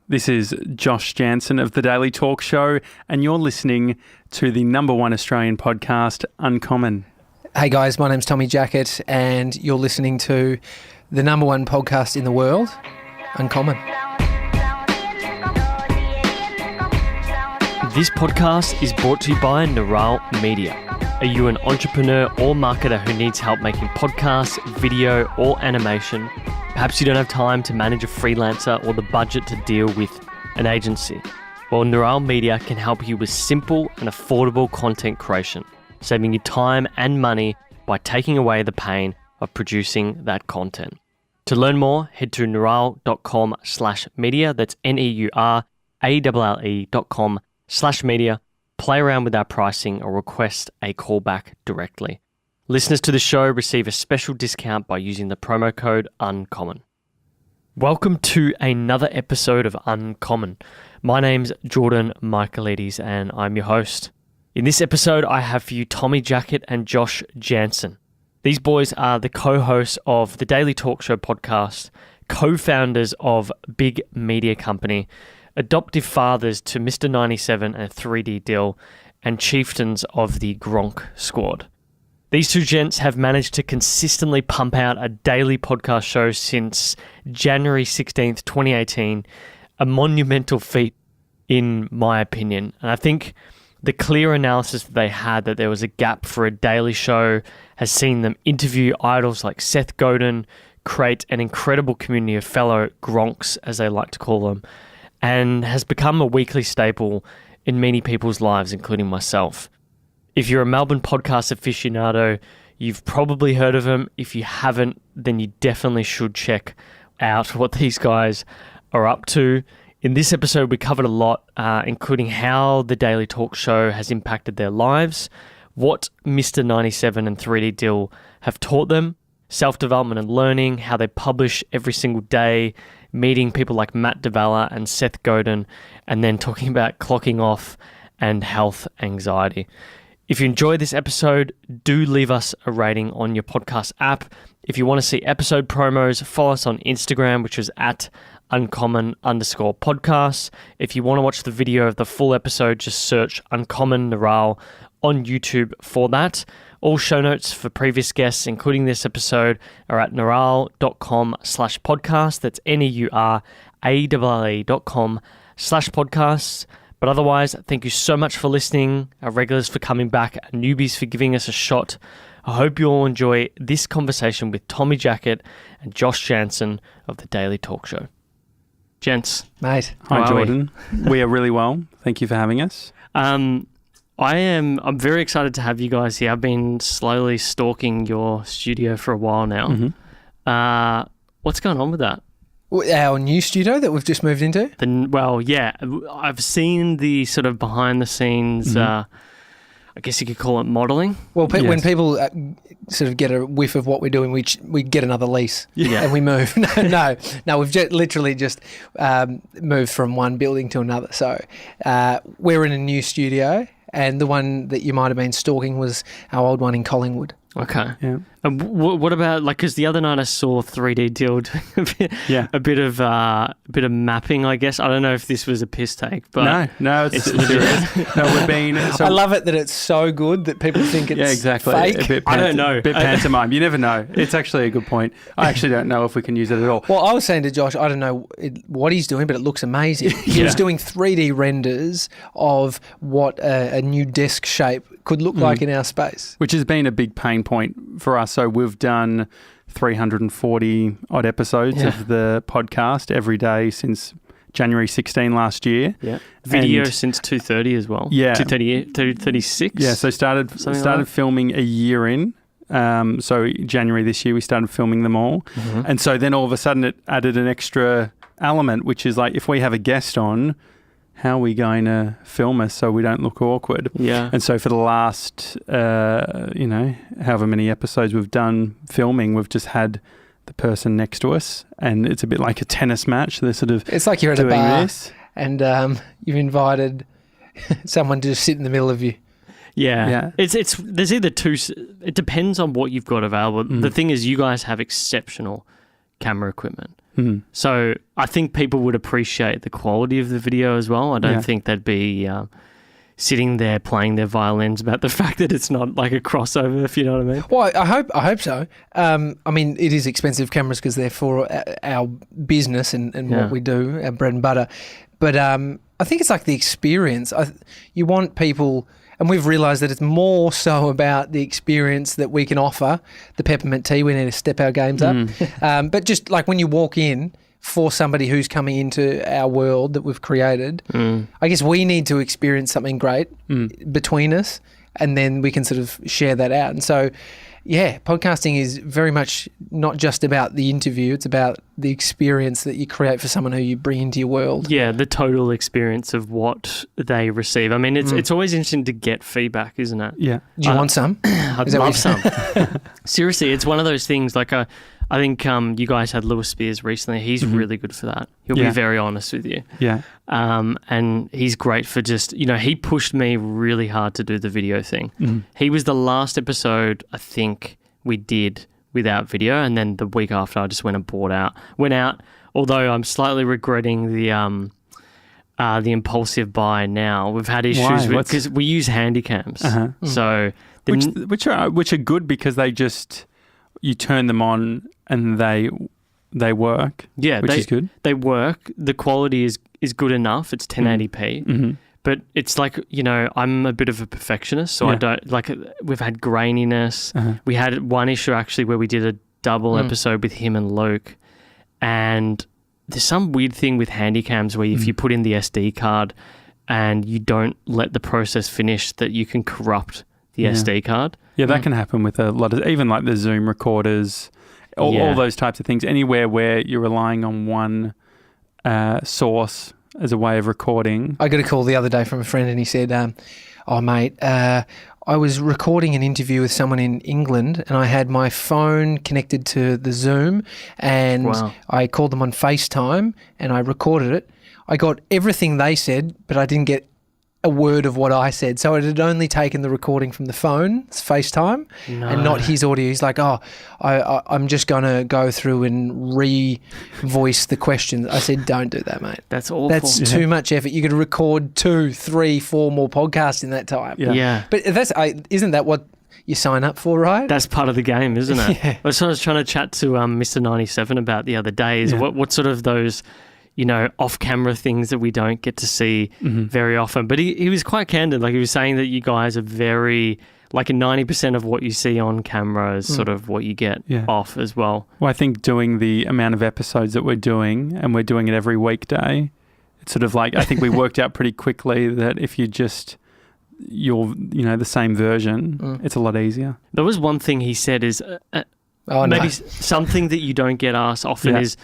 This is Josh Janssen of The Daily Talk Show, and you're listening to the #1 Australian podcast, Uncommon. Hey guys, my name's Tommy Jackett, and you're listening to the #1 podcast in the world, Uncommon. This podcast is brought to you by Neuralle Media. Are you an entrepreneur or marketer who needs help making podcasts, video, or animation? Perhaps you don't have time to manage a freelancer or the budget to deal with an agency. Well, Neuralle Media can help you with simple and affordable content creation, saving you time and money by taking away the pain of producing that content. To learn more, head to neuralle.com/media. That's neuralle.com/media. Play around with our pricing or request a callback directly. Listeners to the show receive a special discount by using the promo code UNCOMMON. Welcome to another episode of Uncommon. My name's Jordan Michaelides and I'm your host. In this episode, I have for you Tommy Jackett and Josh Janssen. These boys are the co-hosts of the Daily Talk Show podcast, co-founders of Big Media Company, adoptive fathers to Mr. 97 and 3D Dill, and chieftains of the Gronk squad. These two gents have managed to consistently pump out a daily podcast show since January 16th, 2018, a monumental feat in my opinion. And I think the clear analysis that they had that there was a gap for a daily show has seen them interview idols like Seth Godin, create an incredible community of fellow Gronks, as they like to call them, and has become a weekly staple in many people's lives, including myself. If you're a Melbourne podcast aficionado, you've probably heard of them. If you haven't, then you definitely should check out what these guys are up to. In this episode, we covered a lot, including how the Daily Talk Show has impacted their lives, what Mr. 97 and 3D Dill have taught them, self-development and learning, how they publish every single day, meeting people like Matt DeValla and Seth Godin, and then talking about clocking off and health anxiety. If you enjoyed this episode, do leave us a rating on your podcast app. If you want to see episode promos, follow us on Instagram, which is at @uncommon_podcasts. If you want to watch the video of the full episode, just search Uncommon Neuralle on YouTube for that. All show notes for previous guests, including this episode, are at neuralle.com/podcast. That's neuralle.com/podcasts. But otherwise, thank you so much for listening, our regulars for coming back, our newbies for giving us a shot. I hope you all enjoy this conversation with Tommy Jackett and Josh Janssen of the Daily Talk Show. Gents. Mate. Hi, Jordan. We are really well. Thank you for having us. I'm very excited to have you guys here. I've been slowly stalking your studio for a while now. Mm-hmm. What's going on with that? Our new studio that we've just moved into? I've seen the sort of behind the scenes, I guess you could call it modelling. Well, when people sort of get a whiff of what we're doing, we get another lease and we move. No, we've literally just moved from one building to another. So we're in a new studio, and the one that you might have been stalking was our old one in Collingwood. Okay. Yeah. And what about, like, because the other night I saw 3D Dill doing a bit of mapping, I guess. I don't know if this was a piss take, but no, it's legit. No, we've been. I love it that it's so good that people think it's fake. I don't know. A bit pantomime. You never know. It's actually a good point. I actually don't know if we can use it at all. Well, I was saying to Josh, I don't know what he's doing, but it looks amazing. He was doing 3D renders of what a new desk shape could look like in our space. Which has been a big pain point for us. So we've done 340 odd episodes of the podcast every day since January 16 last year. Yeah. Video since 2:30 as well. Yeah. 2:36. Yeah, so started filming a year in. So January this year we started filming them all. Mm-hmm. And so then all of a sudden it added an extra element, which is like, if we have a guest on, how are we going to film us so we don't look awkward? Yeah. And so for the last, however many episodes we've done filming, we've just had the person next to us, and it's a bit like a tennis match. They're sort of it's like you're at a bar and you've invited someone to just sit in the middle of you. Yeah. It's there's either two. It depends on what you've got available. The thing is, you guys have exceptional camera equipment. So I think people would appreciate the quality of the video as well. I don't think they'd be sitting there playing their violins about the fact that it's not like a crossover, if you know what I mean. Well, I hope so. I mean, it is expensive cameras because they're for our business and what we do, our bread and butter. But I think it's like the experience. You want people, and we've realised that it's more so about the experience that we can offer. The peppermint tea, we need to step our games up. But just like when you walk in for somebody who's coming into our world that we've created, I guess we need to experience something great between us, and then we can sort of share that out. And so, yeah, podcasting is very much not just about the interview. It's about the experience that you create for someone who you bring into your world. Yeah, the total experience of what they receive. I mean, it's always interesting to get feedback, isn't it? Yeah. Do you want some? I'd love some. Seriously, it's one of those things like I think you guys had Lewis Spears recently. He's really good for that. He'll be very honest with you. Yeah. And he's great for just, he pushed me really hard to do the video thing. He was the last episode I think we did without video, and then the week after I just went out. Although I'm slightly regretting the impulsive buy now. We've had issues with because we use handy cams. So which are good because you turn them on and they work. Yeah, which is good. They work. The quality is good enough. It's 1080p. But it's like, I'm a bit of a perfectionist, so I don't like. We've had graininess. We had one issue actually where we did a double episode with him and Luke, and there's some weird thing with handycams where if you put in the SD card and you don't let the process finish, that you can corrupt the SD card. Yeah, that can happen with a lot of, even like the Zoom recorders, all those types of things. Anywhere where you're relying on one source as a way of recording. I got a call the other day from a friend and he said, oh, mate, I was recording an interview with someone in England and I had my phone connected to the Zoom and I called them on FaceTime and I recorded it. I got everything they said, but I didn't get a word of what I said. So it had only taken the recording from the phone, it's FaceTime, and not his audio. He's like, I'm just going to go through and re-voice the questions. I said, don't do that, mate. That's awful. That's too much effort. You could record 2, 3, 4 more podcasts in that time. Yeah. But isn't that what you sign up for, right? That's part of the game, isn't it? Yeah. That's what I was trying to chat to Mr. 97 about the other day is what sort of those off-camera things that we don't get to see very often. But he was quite candid. Like he was saying that you guys are very, like 90% of what you see on camera is sort of what you get off as well. Well, I think doing the amount of episodes that we're doing, and we're doing it every weekday, it's sort of like, I think we worked out pretty quickly that if you're the same version, it's a lot easier. There was one thing he said is maybe something that you don't get asked often is,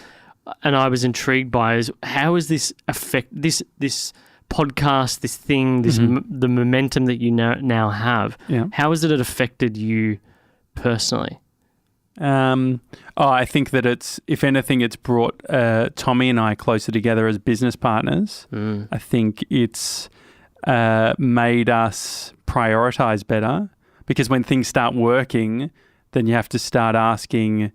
and I was intrigued by, is how is this affect this podcast, this thing, this the momentum that you now have? Yeah. How has it affected you personally? I think that if anything, it's brought Tommy and I closer together as business partners. I think it's made us prioritize better, because when things start working, then you have to start asking,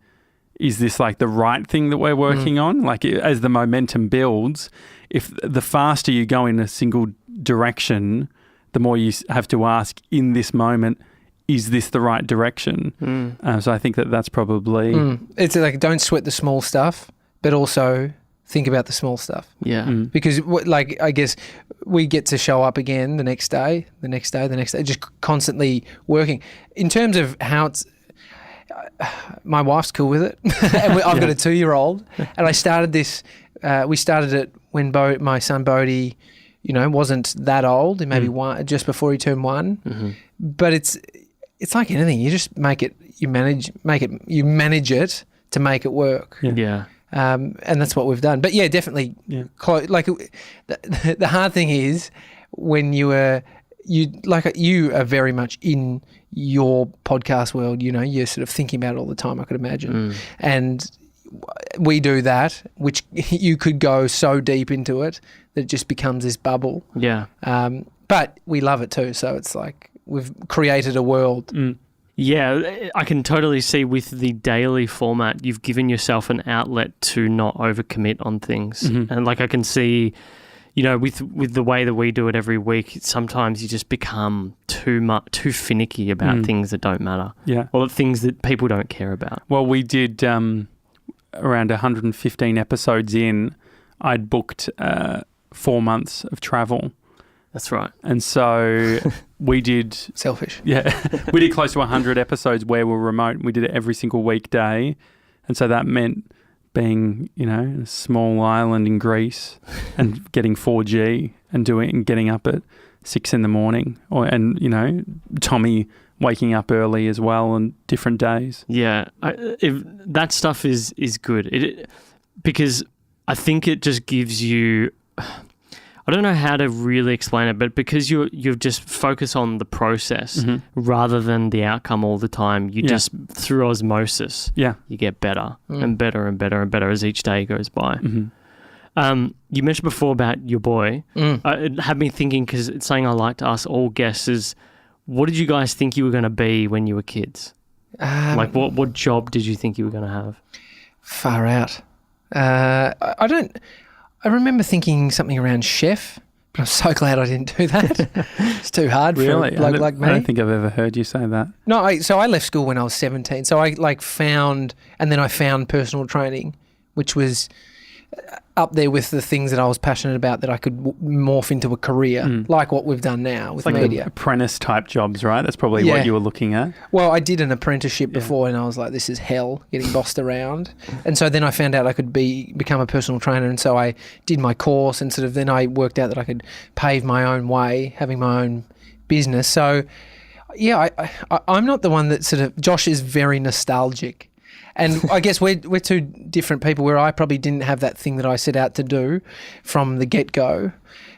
is this like the right thing that we're working on? Like as the momentum builds, if the faster you go in a single direction, the more you have to ask in this moment, is this the right direction? So I think that's probably... It's like, don't sweat the small stuff, but also think about the small stuff. Yeah. Because I guess we get to show up again the next day, just constantly working. In terms of how it's... my wife's cool with it. And I've got a 2-year-old, and I started this. We started it when my son Bodhi, wasn't that old. Maybe just before he turned 1. But it's like anything. You just make it. You manage it to make it work. Yeah. And that's what we've done. But yeah, definitely. Yeah. Like the hard thing is when you are very much in your podcast world, you're sort of thinking about it all the time, I could imagine. And we do that, which you could go so deep into it that it just becomes this bubble. Yeah. But we love it too. So it's like we've created a world. Yeah, I can totally see with the daily format, you've given yourself an outlet to not overcommit on things. And like I can see, you know, with the way that we do it every week, sometimes you just become too finicky about things that don't matter. Yeah. Or things that people don't care about. Well, we did around 115 episodes in, I'd booked 4 months of travel. That's right. And so we did... Selfish. Yeah. We did close to 100 episodes where we're remote. We did it every single weekday. And so that meant being, you know, in a small island in Greece and getting 4G and getting up at 6 a.m. and, you know, Tommy waking up early as well on different days. Yeah. That stuff is good. Because I think it just gives you... I don't know how to really explain it, but because you just focus on the process rather than the outcome all the time, you just, through osmosis, you get better and better and better and better as each day goes by. You mentioned before about your boy. It had me thinking, because it's something I like to ask all guests, is what did you guys think you were going to be when you were kids? Like what job did you think you were going to have? Far out. I remember thinking something around chef, but I'm so glad I didn't do that. It's too hard for a bloke like me. I don't think I've ever heard you say that. No, so I left school when I was 17. So I found personal training, which was up there with the things that I was passionate about that I could morph into a career, like what we've done now with media. Apprentice type jobs, right? That's probably what you were looking at. Well, I did an apprenticeship before and I was like, this is hell, getting bossed around. And so then I found out I could become a personal trainer, and so I did my course, and sort of then I worked out that I could pave my own way, having my own business. So yeah, I'm not the one that sort of... Josh is very nostalgic. And I guess we're two different people, where I probably didn't have that thing that I set out to do from the get-go,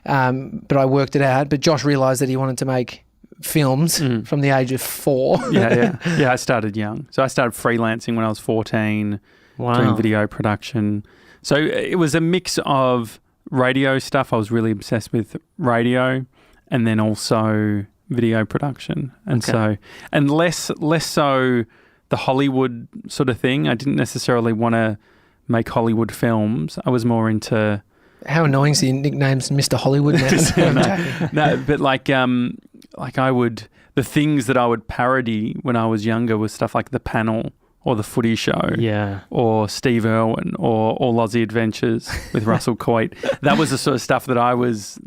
but I worked it out. But Josh realised that he wanted to make films from the age of 4. Yeah, I started young. So I started freelancing when I was 14, doing video production. So it was a mix of radio stuff. I was really obsessed with radio, and then also video production. And less so the Hollywood sort of thing. I didn't necessarily want to make Hollywood films. I was more into... How annoying is your nickname's Mr. Hollywood now? No, but like I would... The things that I would parody when I was younger was stuff like The Panel or The Footy Show, or Steve Irwin, or All Aussie Adventures with Russell Coight. That was the sort of stuff that I was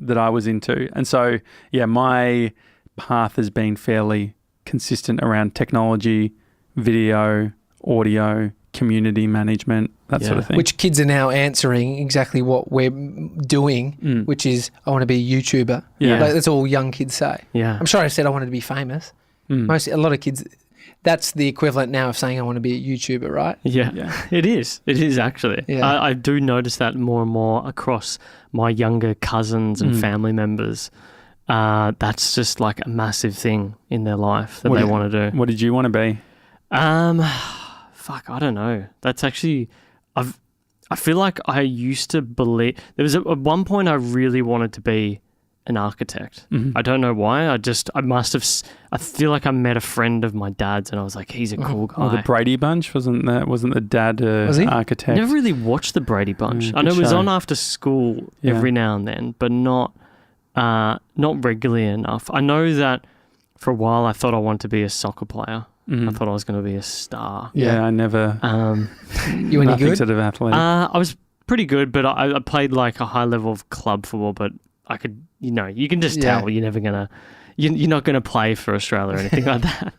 into. And so, yeah, my path has been fairly consistent around technology, video, audio, community management, that sort of thing. Which kids are now answering exactly what we're doing, which is, I want to be a YouTuber. Yeah. Like, that's all young kids say. Yeah. I'm sure I said I wanted to be famous. A lot of kids, that's the equivalent now of saying I want to be a YouTuber, right? Yeah. It is actually. Yeah. I do notice that more and more across my younger cousins and family members. That's just like a massive thing in their life that they want to do. What did you want to be? I don't know. That's actually, I feel like I used to believe, there was at one point I really wanted to be an architect. I don't know why. I feel like I met a friend of my dad's and I was like, he's a cool guy. Oh, the Brady Bunch? Wasn't the dad Was he? architect? I never really watched the Brady Bunch. I know it was on after school every now and then, but not regularly enough. I know that for a while I thought I wanted to be a soccer player. I thought I was going to be a star. Yeah, I never. You any good? Sort of athlete. I was pretty good, but I played like a high level of club football. But I could, you can just tell you're never gonna, you're not gonna play for Australia or anything like that.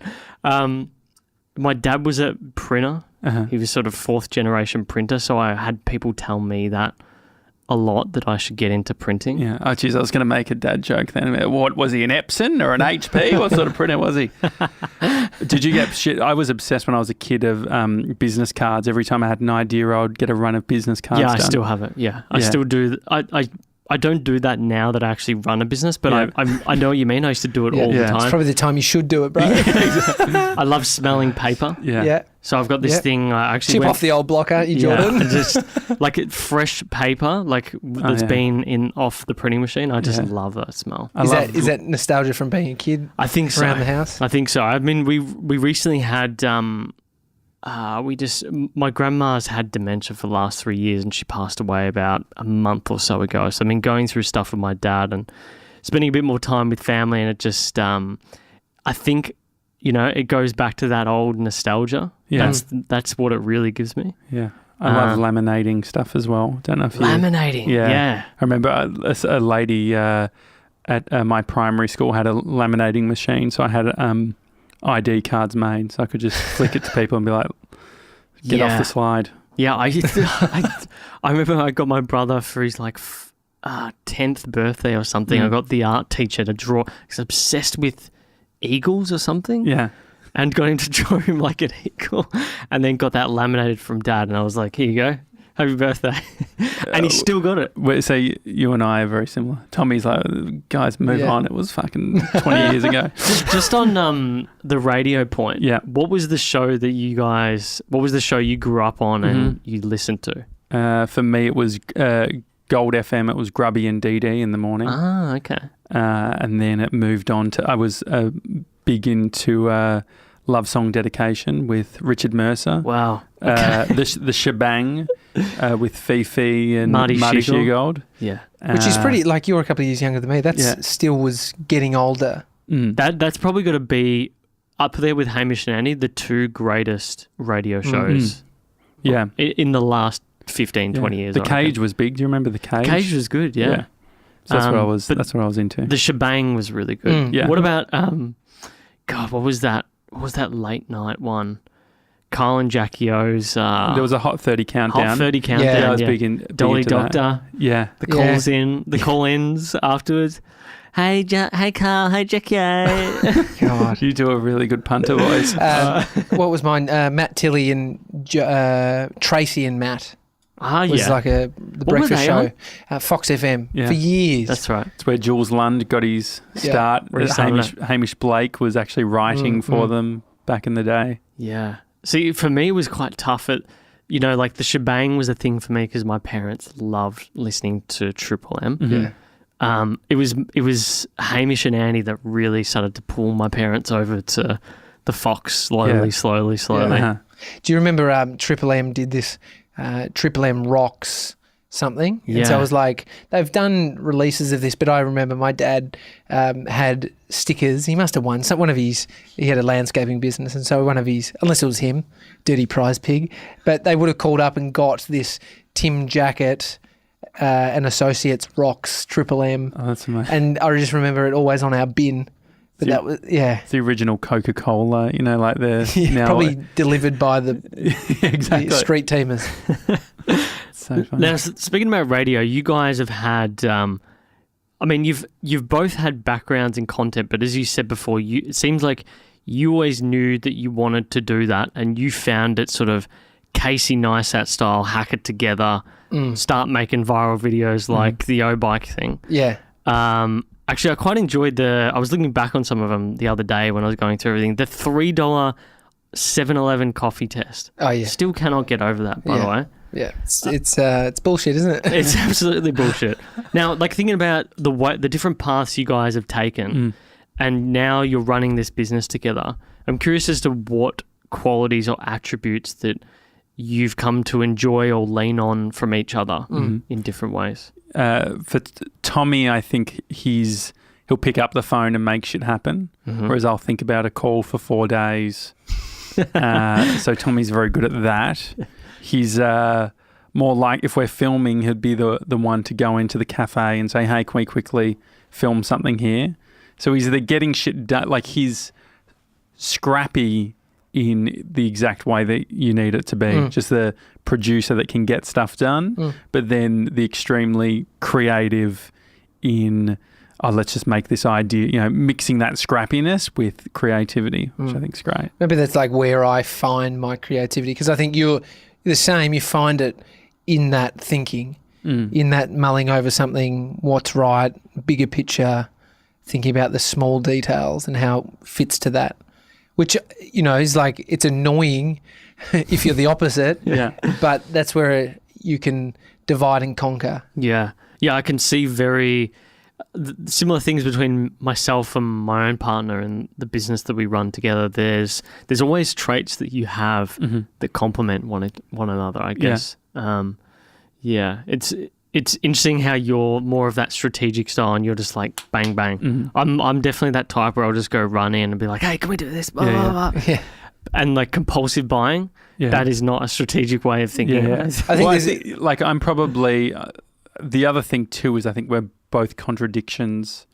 My dad was a printer. He was sort of 4th generation printer, so I had people tell me that a lot, that I should get into printing. Yeah. Oh, geez, I was going to make a dad joke then. What was he, an Epson or an HP? What sort of printer was he? Did you get shit? I was obsessed when I was a kid of business cards. Every time I had an idea, I would get a run of business cards done. I still have it. Yeah. I still do. I I don't do that now that I actually run a business, but I know what you mean. I used to do it all the time. It's probably the time you should do it, bro. I love smelling paper. Yeah. So I've got this thing. I actually chip off the old block, aren't you, Jordan? And just like fresh paper, that's been off the printing machine. I just love that smell. Is that nostalgia from being a kid? I think so. Around the house. I think so. I mean, we recently had. My grandma's had dementia for the last 3 years, and she passed away about a month or so ago. So I've been going through stuff with my dad and spending a bit more time with family, and it just, I think, it goes back to that old nostalgia. Yeah. That's what it really gives me. Yeah. I love laminating stuff as well. Don't know if you... Laminating, yeah. I remember a lady at my primary school had a laminating machine, so I had ID cards made, so I could just flick it to people and be like, get off the slide. Yeah, I remember I got my brother for his 10th birthday or something. I got the art teacher to draw. He's obsessed with eagles or something. Yeah. And got him to draw him like an eagle, and then got that laminated from Dad, and I was like, here you go. Happy birthday. And he still got it. So you and I are very similar. Tommy's like, guys, move on. It was fucking 20 years ago. Just on the radio point, what was the show you grew up on and you listened to? For me, it was Gold FM. It was Grubby and DD in the morning. Ah, okay. And then it moved on to, I was big into Love Song Dedication with Richard Mercer. Wow. Okay. The Shebang with Fifi and Marty Sheargold. Yeah. Which is pretty, you're a couple of years younger than me. That's still was getting older. That's probably got to be up there with Hamish and Andy, the two greatest radio shows in the last 15, 20 years. The Cage was big. Do you remember The Cage? Cage was good, yeah. So that's what I was into. The Shebang was really good. Yeah. What about, what was that? What was that late night one? Carl and Jackie O's. There was a Hot 30 countdown. Hot 30 countdown. Yeah, I was big into Doctor. That. Yeah. The call-ins afterwards. Hey Carl, hey Jackie O. God, you do a really good punter voice. What was mine? Matt Tilley and Tracy and Matt. Was like the breakfast show. Fox FM for years. That's right. It's where Jules Lund got his start. Hamish Blake was actually writing for them back in the day. Yeah. See, for me, it was quite tough. The Shebang was a thing for me because my parents loved listening to Triple M. Mm-hmm. It was Hamish and Andy that really started to pull my parents over to the Fox slowly. Yeah. Do you remember Triple M did this? Triple M Rocks something. And so I was like, they've done releases of this, but I remember my dad had stickers. He must have won. He had a landscaping business, and so one of his, unless it was him, Dirty Prize Pig, but they would have called up and got this Tim Jackett and Associates Rocks Triple M. Oh, that's amazing. And I just remember it always on our bin. But that was, It's the original Coca-Cola, now probably delivered by the exactly. street teamers. So funny. Now, speaking about radio, you guys have had, you've both had backgrounds in content, but as you said before, it seems like you always knew that you wanted to do that, and you found it sort of Casey Neistat style, hack it together, start making viral videos like the O-Bike thing. Yeah. Actually, I quite enjoyed I was looking back on some of them the other day when I was going through everything. The $3 7-Eleven coffee test. Oh, yeah. Still cannot get over that, by the way. Yeah. It's bullshit, isn't it? It's absolutely bullshit. Now, thinking about the different paths you guys have taken, and now you're running this business together, I'm curious as to what qualities or attributes that you've come to enjoy or lean on from each other in different ways. For Tommy, I think he'll pick up the phone and make shit happen, whereas I'll think about a call for 4 days. So Tommy's very good at that. He's more like, if we're filming, he'd be the one to go into the cafe and say, hey, can we quickly film something here? So he's either getting shit done, he's scrappy in the exact way that you need it to be. Just the producer that can get stuff done, but then the extremely creative in, let's just make this idea, mixing that scrappiness with creativity, which I think is great. Maybe that's where I find my creativity, because I think you're the same. You find it in that thinking. in that mulling over something, what's right, bigger picture, thinking about the small details and how it fits to that, which, is like, it's annoying if you're the opposite, but that's where you can divide and conquer. Yeah. Yeah, I can see very similar things between myself and my own partner and the business that we run together. There's always traits that you have that complement one another, I guess. It's interesting how you're more of that strategic style and you're just like bang bang. I'm definitely that type where I'll just go run in and be like, hey, can we do this? Blah, blah, blah. Yeah. And like compulsive buying, that is not a strategic way of thinking. I think like I'm probably the other thing too is I think we're both contradictions.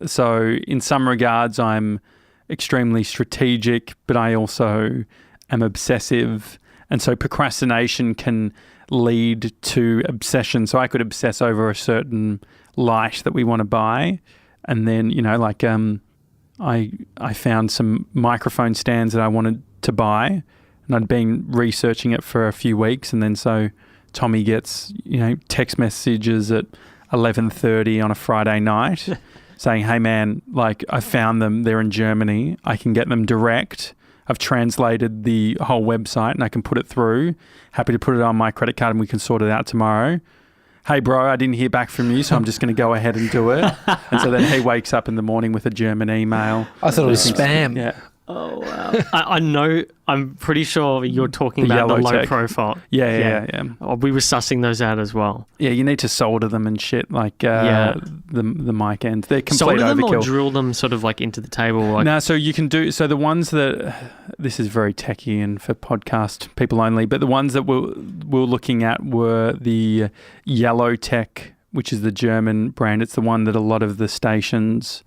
So in some regards, I'm extremely strategic, but I also am obsessive, and so procrastination can lead to obsession. So I could obsess over a certain light that we want to buy, and then I found some microphone stands that I wanted to buy, and I'd been researching it for a few weeks, and then so Tommy gets text messages at 11:30 on a Friday night saying, hey man, like I found them, they're in Germany, I can get them direct, I've translated the whole website and I can put it through, happy to put it on my credit card and we can sort it out tomorrow. Hey bro, I didn't hear back from you, so I'm just going to go ahead and do it. And so then he wakes up in the morning with a German email. I thought it was spam. Yeah. Oh, wow. I know, I'm pretty sure you're talking about the low tech profile. Yeah. Oh, we were sussing those out as well. Yeah, you need to solder them and shit, like the mic ends. They're complete solder them overkill. or drill them sort of like into the table? Like... No, so you can do, so the ones that, this is very techy and for podcast people only, but the ones that we're looking at were the Yellow Tech, which is the German brand. It's the one that a lot of the stations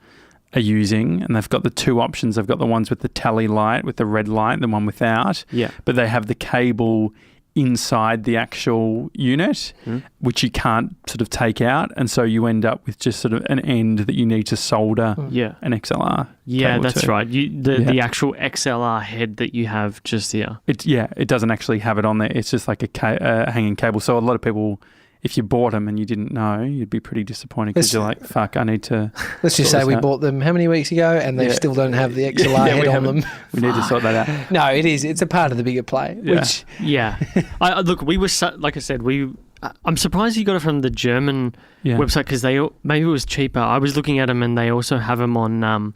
are using, and they've got the two options. They've got the ones with the tally light, with the red light, the one without. Yeah. But they have the cable inside the actual unit, which you can't sort of take out, and so you end up with just sort of an end that you need to solder an XLR. Yeah, that's to. right. The actual XLR head that you have just here. It doesn't actually have it on there. It's just like a hanging cable. So a lot of people, if you bought them and you didn't know, you'd be pretty disappointed because you're like, fuck, I need to... Let's just say we bought them how many weeks ago and they still don't have the XLR head on them. We need to sort that out. No, it is. It's a part of the bigger play. Look, we were, like I said, I'm surprised you got it from the German website because maybe it was cheaper. I was looking at them and they also have them on...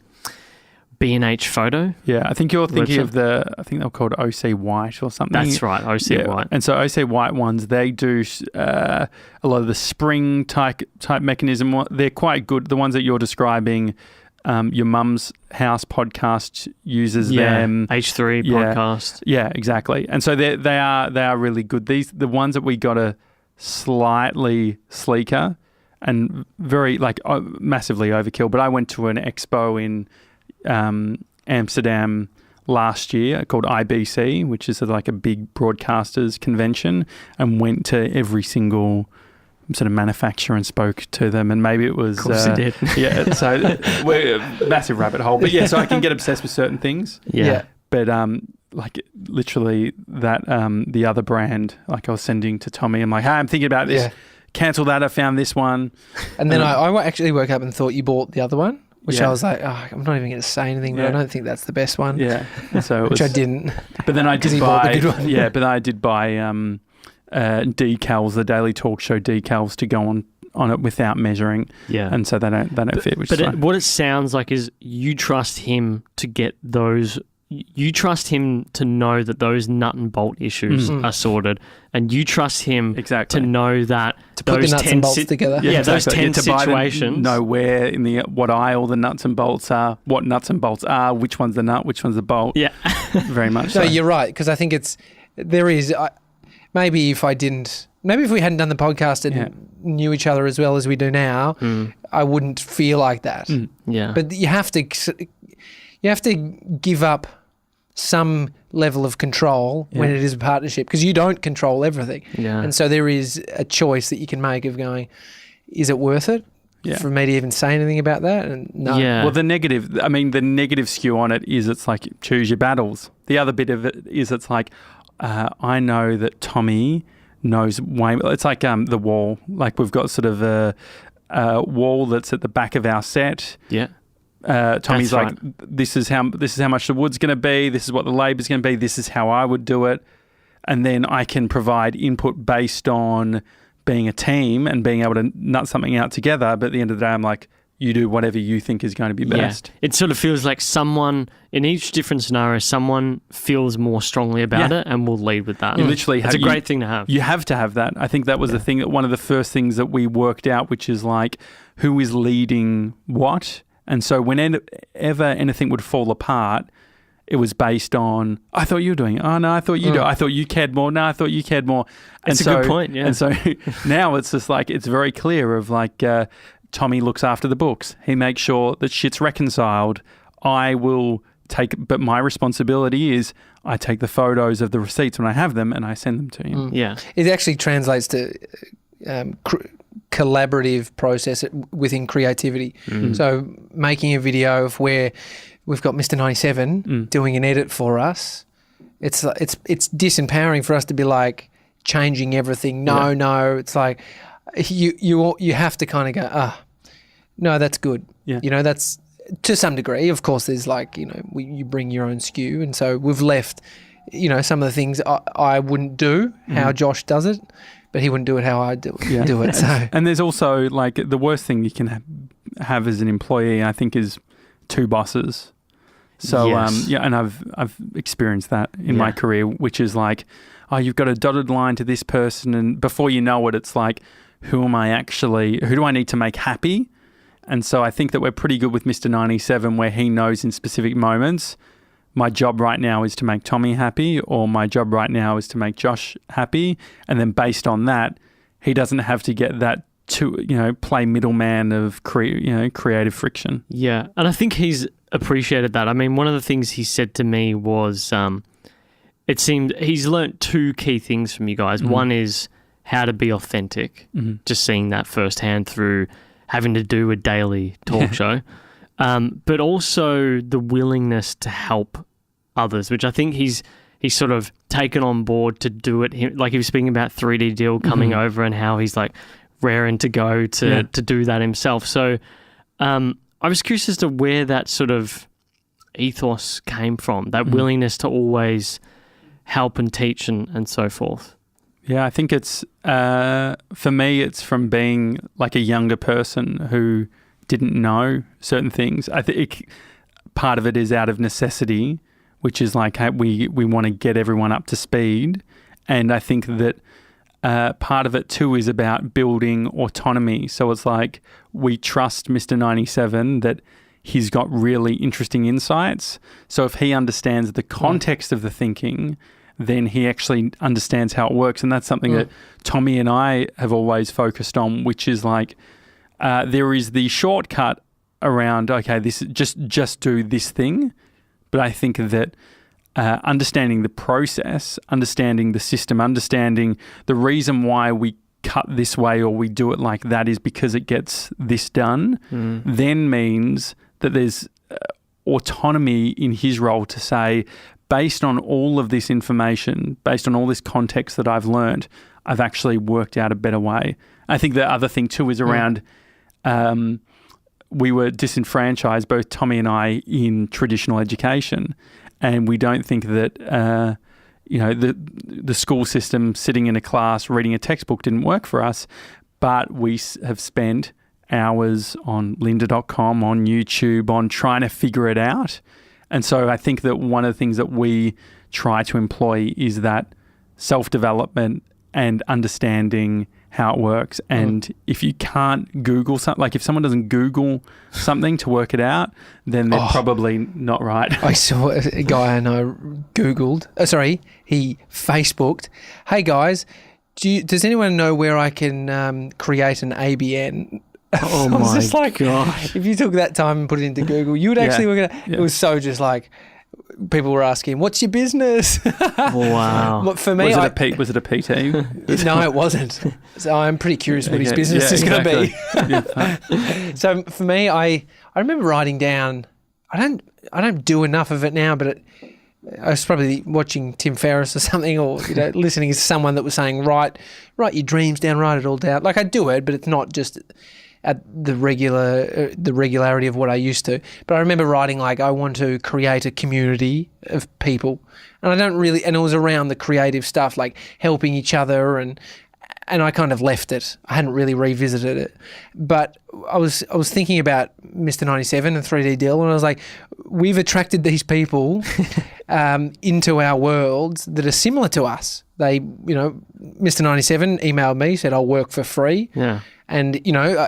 B&H Photo. Yeah, I think you're thinking of I think they're called OC White or something. That's right, OC White. And so OC White ones, they do a lot of the spring type mechanism. They're quite good. The ones that you're describing, your mum's house podcast uses them. H3 podcast. Yeah, exactly. And so they are really good. The ones that we got are slightly sleeker and very massively overkill. But I went to an expo in Amsterdam last year called IBC, which is like a big broadcasters convention, and went to every single sort of manufacturer and spoke to them, and maybe it was of course you did. Yeah, so we're a massive rabbit hole, but so I can get obsessed with certain things, but like literally that the other brand, like I was sending to Tommy, I'm like, hey, I'm thinking about this, cancel that, I found this one, and then I actually woke up and thought you bought the other one. Which I was like, I'm not even going to say anything, but I don't think that's the best one. Yeah, so which I didn't. But then I did buy the good one. Yeah, but I did buy decals, the Daily Talk Show decals, to go on it without measuring. Yeah, and so they don't fit. Which is what it sounds like is you trust him to get those. You trust him to know that those nut and bolt issues are sorted, and you trust him to know that to put the nuts and bolts together. Yeah, those 10 situations. Know where in what aisle the nuts and bolts are, what nuts and bolts are, which one's the nut, which one's the bolt. Yeah, very much. No, so. You're right, because I think maybe if we hadn't done the podcast and knew each other as well as we do now, I wouldn't feel like that. Yeah, but you have to give up some level of control when it is a partnership, because you don't control everything. Yeah. And so there is a choice that you can make of going, is it worth it for me to even say anything about that? And no. Yeah. Well, the negative skew on it is it's like choose your battles. The other bit of it is it's like, I know that Tommy knows way. It's like the wall. Like we've got sort of a wall that's at the back of our set. Yeah. Tommy's like, this is how much the wood's going to be. This is what the labour's going to be. This is how I would do it. And then I can provide input based on being a team and being able to nut something out together. But at the end of the day, I'm like, you do whatever you think is going to be best. It sort of feels like someone, in each different scenario, someone feels more strongly about it and will lead with that. You literally it's a great thing to have. You have to have that. I think that was the thing, that one of the first things that we worked out, which is like, who is leading what? And so whenever anything would fall apart, it was based on, I thought you were doing it. Oh, no, I thought you do. I thought you cared more. No, I thought you cared more. And it's a good point, yeah. And so now it's just like, it's very clear of like, Tommy looks after the books. He makes sure that shit's reconciled. I will but my responsibility is I take the photos of the receipts when I have them and I send them to him. Yeah. It actually translates to collaborative process within creativity. So making a video of where we've got Mr. 97 doing an edit for us, it's disempowering for us to be like changing everything. No, it's like you have to kind of go, no, that's good. Yeah. You know, that's to some degree. Of course, there's like, you know, you bring your own skew, and so we've left, you know, some of the things I wouldn't do how Josh does it, but he wouldn't do it how I do it. So. And there's also like the worst thing you can have as an employee, I think, is two bosses. So and I've experienced that in my career, which is like, oh, you've got a dotted line to this person, and before you know it, it's like, who do I need to make happy? And so I think that we're pretty good with Mr. 97, where he knows in specific moments, my job right now is to make Tommy happy, or my job right now is to make Josh happy. And then based on that, he doesn't have to get that to, you know, play middleman of creative friction. Yeah. And I think he's appreciated that. I mean, one of the things he said to me was, it seemed he's learnt two key things from you guys. One is how to be authentic, just seeing that firsthand through having to do a daily talk show, but also the willingness to help others, which I think he's sort of taken on board to do it. Like he was speaking about 3D Deal coming over and how he's like raring to go to do that himself. So I was curious as to where that sort of ethos came from, that willingness to always help and teach and so forth. Yeah, I think it's, for me, it's from being like a younger person who didn't know certain things. I think part of it is out of necessity, which is like, we want to get everyone up to speed. And I think that part of it too is about building autonomy. So it's like, we trust Mr. 97 that he's got really interesting insights. So if he understands the context of the thinking, then he actually understands how it works. And that's something that Tommy and I have always focused on, which is like, there is the shortcut around, okay, this is just do this thing. But I think that understanding the process, understanding the system, understanding the reason why we cut this way or we do it like that is because it gets this done, then means that there's autonomy in his role to say, based on all of this information, based on all this context that I've learned, I've actually worked out a better way. I think the other thing too is around, we were disenfranchised, both Tommy and I, in traditional education. And we don't think that, the school system, sitting in a class, reading a textbook didn't work for us. But we have spent hours on lynda.com, on YouTube, on trying to figure it out. And so I think that one of the things that we try to employ is that self-development and understanding how it works. And if you can't Google something, like if someone doesn't Google something to work it out, then they're probably not right. I saw a guy and I Googled, he Facebooked, hey guys, does anyone know where I can create an ABN? Oh my God. If you took that time and put it into Google, you would actually work it out. It was so just like, people were asking, what's your business? Wow. But for me, was it a PT? No, it wasn't. So I'm pretty curious what his business is going to be. So for me, I remember writing down, I don't do enough of it now, but I was probably watching Tim Ferriss or something, or listening to someone that was saying, write your dreams down, write it all down. Like I do it, but it's not just at the regularity of what I used to. But I remember writing like, I want to create a community of people, and and it was around the creative stuff, like helping each other, and I kind of left it. I hadn't really revisited it. But I was thinking about Mr. 97 and 3D Dill, and I was like, we've attracted these people into our worlds that are similar to us. They, Mr. 97 emailed me, said, I'll work for free. Yeah. And,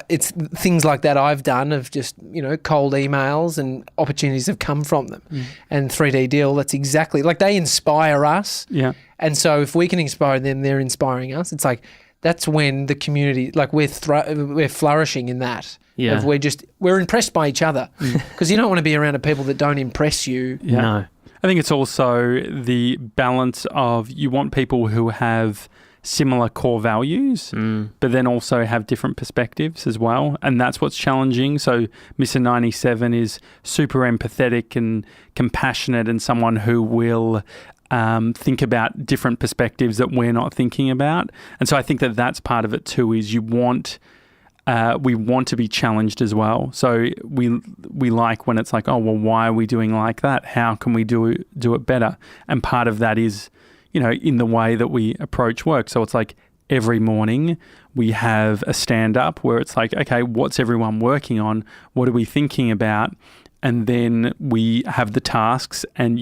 it's things like that I've done of just, cold emails, and opportunities have come from them. And 3D Deal, that's exactly, like they inspire us. Yeah. And so if we can inspire them, they're inspiring us. It's like, that's when the community, like we're flourishing in that. Yeah. We're impressed by each other, because you don't want to be around people that don't impress you. Yeah. No. I think it's also the balance of you want people who have similar core values, but then also have different perspectives as well. And that's what's challenging. So Mr. 97 is super empathetic and compassionate, and someone who will think about different perspectives that we're not thinking about. And so I think that that's part of it too, is we want to be challenged as well. So we like when it's like, oh, well, why are we doing like that? How can we do it better? And part of that is, in the way that we approach work. So it's like every morning we have a stand-up where it's like, okay, what's everyone working on? What are we thinking about? And then we have the tasks, and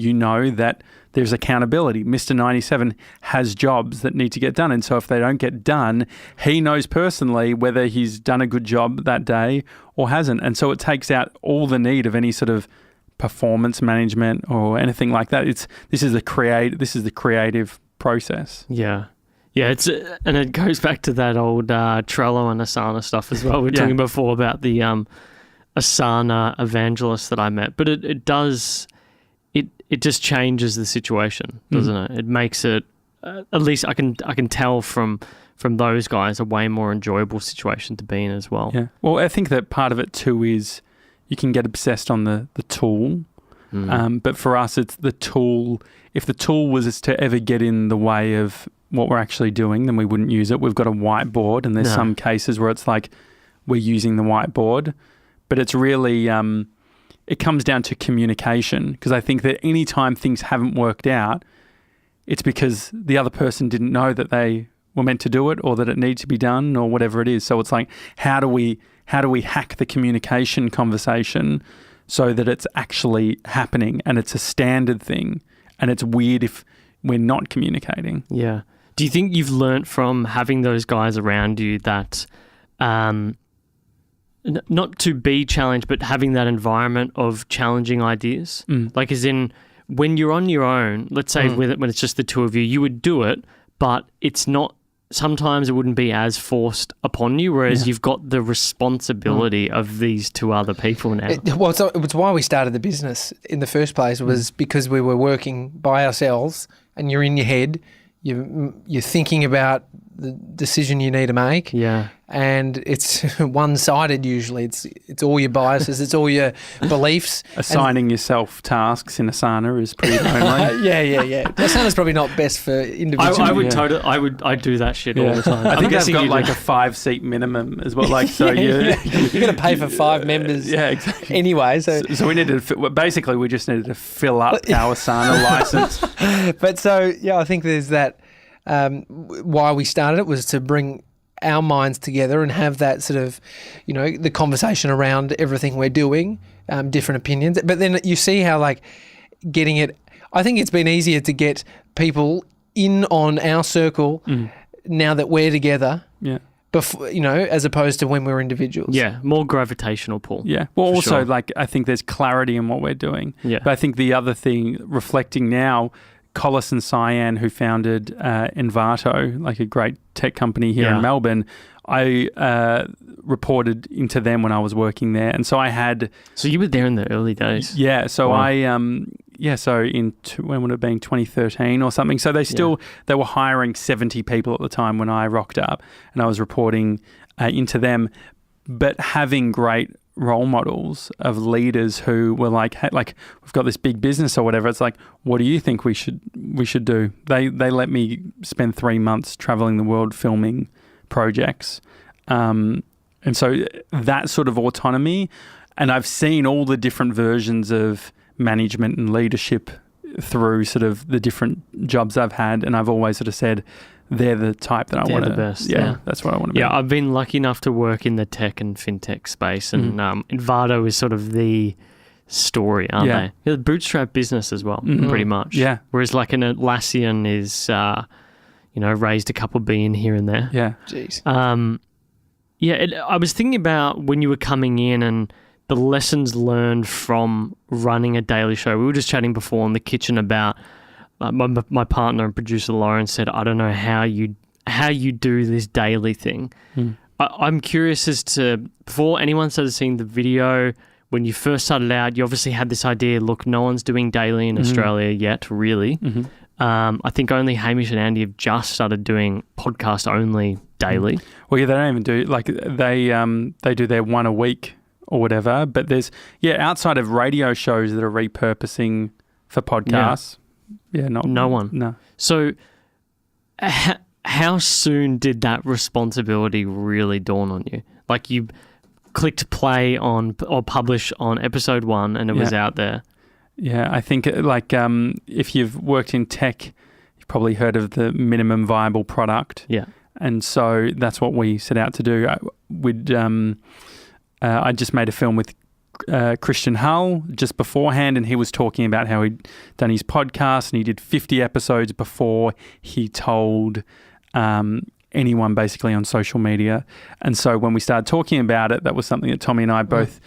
that there's accountability. Mr. 97 has jobs that need to get done. And so if they don't get done, he knows personally whether he's done a good job that day or hasn't. And so it takes out all the need of any sort of performance management or anything like that. This is the creative process. Yeah. Yeah, and it goes back to that old Trello and Asana stuff as well. We were talking before about the Asana evangelist that I met, but it just changes the situation, doesn't it? It makes it, at least I can tell from those guys, a way more enjoyable situation to be in as well. Yeah. Well, I think that part of it too is you can get obsessed on the tool, but for us it's the tool. If the tool was to ever get in the way of what we're actually doing, then we wouldn't use it. We've got a whiteboard, and there's some cases where it's like we're using the whiteboard, but it's really it comes down to communication, because I think that any time things haven't worked out, it's because the other person didn't know that they were meant to do it, or that it needs to be done, or whatever it is. So it's like, how do we hack the communication conversation so that it's actually happening and it's a standard thing, and it's weird if we're not communicating. Yeah. Do you think you've learnt from having those guys around you that not to be challenged, but having that environment of challenging ideas? Like as in, when you're on your own, let's say when it's just the two of you, you would do it, but it's not, sometimes it wouldn't be as forced upon you, whereas you've got the responsibility of these two other people now. It's why we started the business in the first place, was because we were working by ourselves, and you're in your head, you're thinking about the decision you need to make. Yeah. And it's one-sided usually. It's all your biases, it's all your beliefs. Assigning yourself tasks in Asana is pretty lonely. Yeah. Asana's probably not best for individuals. I'd do that shit all the time. I think they've got like a 5-seat minimum as well. Like, so you're going to pay for 5 members. Yeah, exactly. Anyway, so we needed to basically we just needed to fill up our Asana license. But so I think there's that. Why we started it was to bring our minds together and have that sort of, the conversation around everything we're doing, different opinions. But then you see how like getting it, I think it's been easier to get people in on our circle now that we're together. Yeah. Before, as opposed to when we're individuals. Yeah, more gravitational pull. Yeah. Well, also like I think there's clarity in what we're doing. Yeah. But I think the other thing, reflecting now, Collis and Cyan, who founded Envato, like a great tech company here in Melbourne, I reported into them when I was working there. And so I had... So you were there in the early days? Yeah. So when would it have been, 2013 or something. So they were hiring 70 people at the time when I rocked up, and I was reporting into them. But having great role models of leaders who were like, hey, like we've got this big business or whatever. It's like, what do you think we should do? They let me spend 3 months traveling the world filming projects. And so that sort of autonomy, and I've seen all the different versions of management and leadership through sort of the different jobs I've had, and I've always sort of said, they're the type that I want to. They're the best. Yeah, that's what I want to be. Yeah, I've been lucky enough to work in the tech and fintech space, and Envato is sort of the story, aren't they? Yeah, bootstrap business as well, pretty much. Yeah. Whereas like an Atlassian is, raised a couple billion here and there. Yeah. Jeez. I was thinking about when you were coming in and the lessons learned from running a daily show. We were just chatting before in the kitchen about my partner and producer Lauren said, I don't know how you do this daily thing. I'm curious as to, before anyone started seeing the video, when you first started out, you obviously had this idea, look, no one's doing daily in Australia yet, really. I think only Hamish and Andy have just started doing podcast only daily. Well, yeah, they don't even do, like they do their one a week or whatever, but there's, outside of radio shows that are repurposing for podcasts, no one. No. So how soon did that responsibility really dawn on you? Like you clicked play on or publish on episode 1 and it was out there. Yeah, I think like if you've worked in tech, you've probably heard of the minimum viable product. Yeah. And so that's what we set out to do. I just made a film with Christian Hull just beforehand, and he was talking about how he'd done his podcast and he did 50 episodes before he told anyone basically on social media. And so when we started talking about it, that was something that Tommy and I both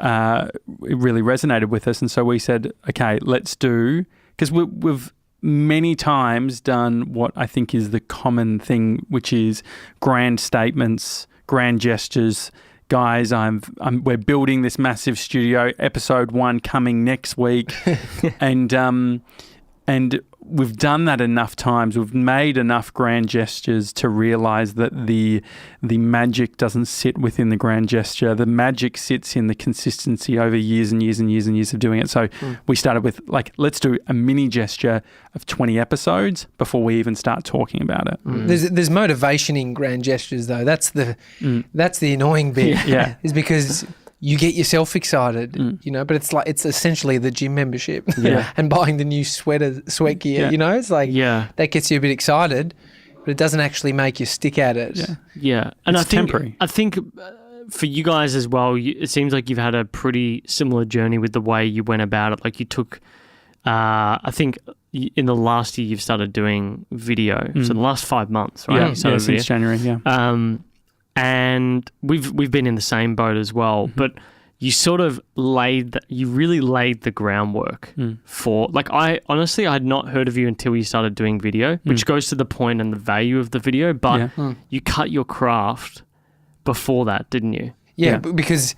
it really resonated with us. And so we said, okay, let's do, because we've many times done what I think is the common thing, which is grand statements, grand gestures. Guys, we're building this massive studio. Episode 1 coming next week, and we've done that enough times. We've made enough grand gestures to realise that the magic doesn't sit within the grand gesture. The magic sits in the consistency over years and years and years and years of doing it. So we started with like, let's do a mini gesture of 20 episodes before we even start talking about it. There's motivation in grand gestures though. That's the annoying bit. Yeah. Is because you get yourself excited, but it's essentially the gym membership and buying the new sweat gear, it's like that gets you a bit excited, but it doesn't actually make you stick at it. Yeah. And it's temporary. I think for you guys as well, it seems like you've had a pretty similar journey with the way you went about it. Like you took, I think in the last year you've started doing video. So the last 5 months, right? Yeah, since January, and we've been in the same boat as well, but you sort of really laid the groundwork for, like, I honestly had not heard of you until you started doing video, which goes to the point and the value of the video, but you cut your craft before that, didn't you? Yeah. Because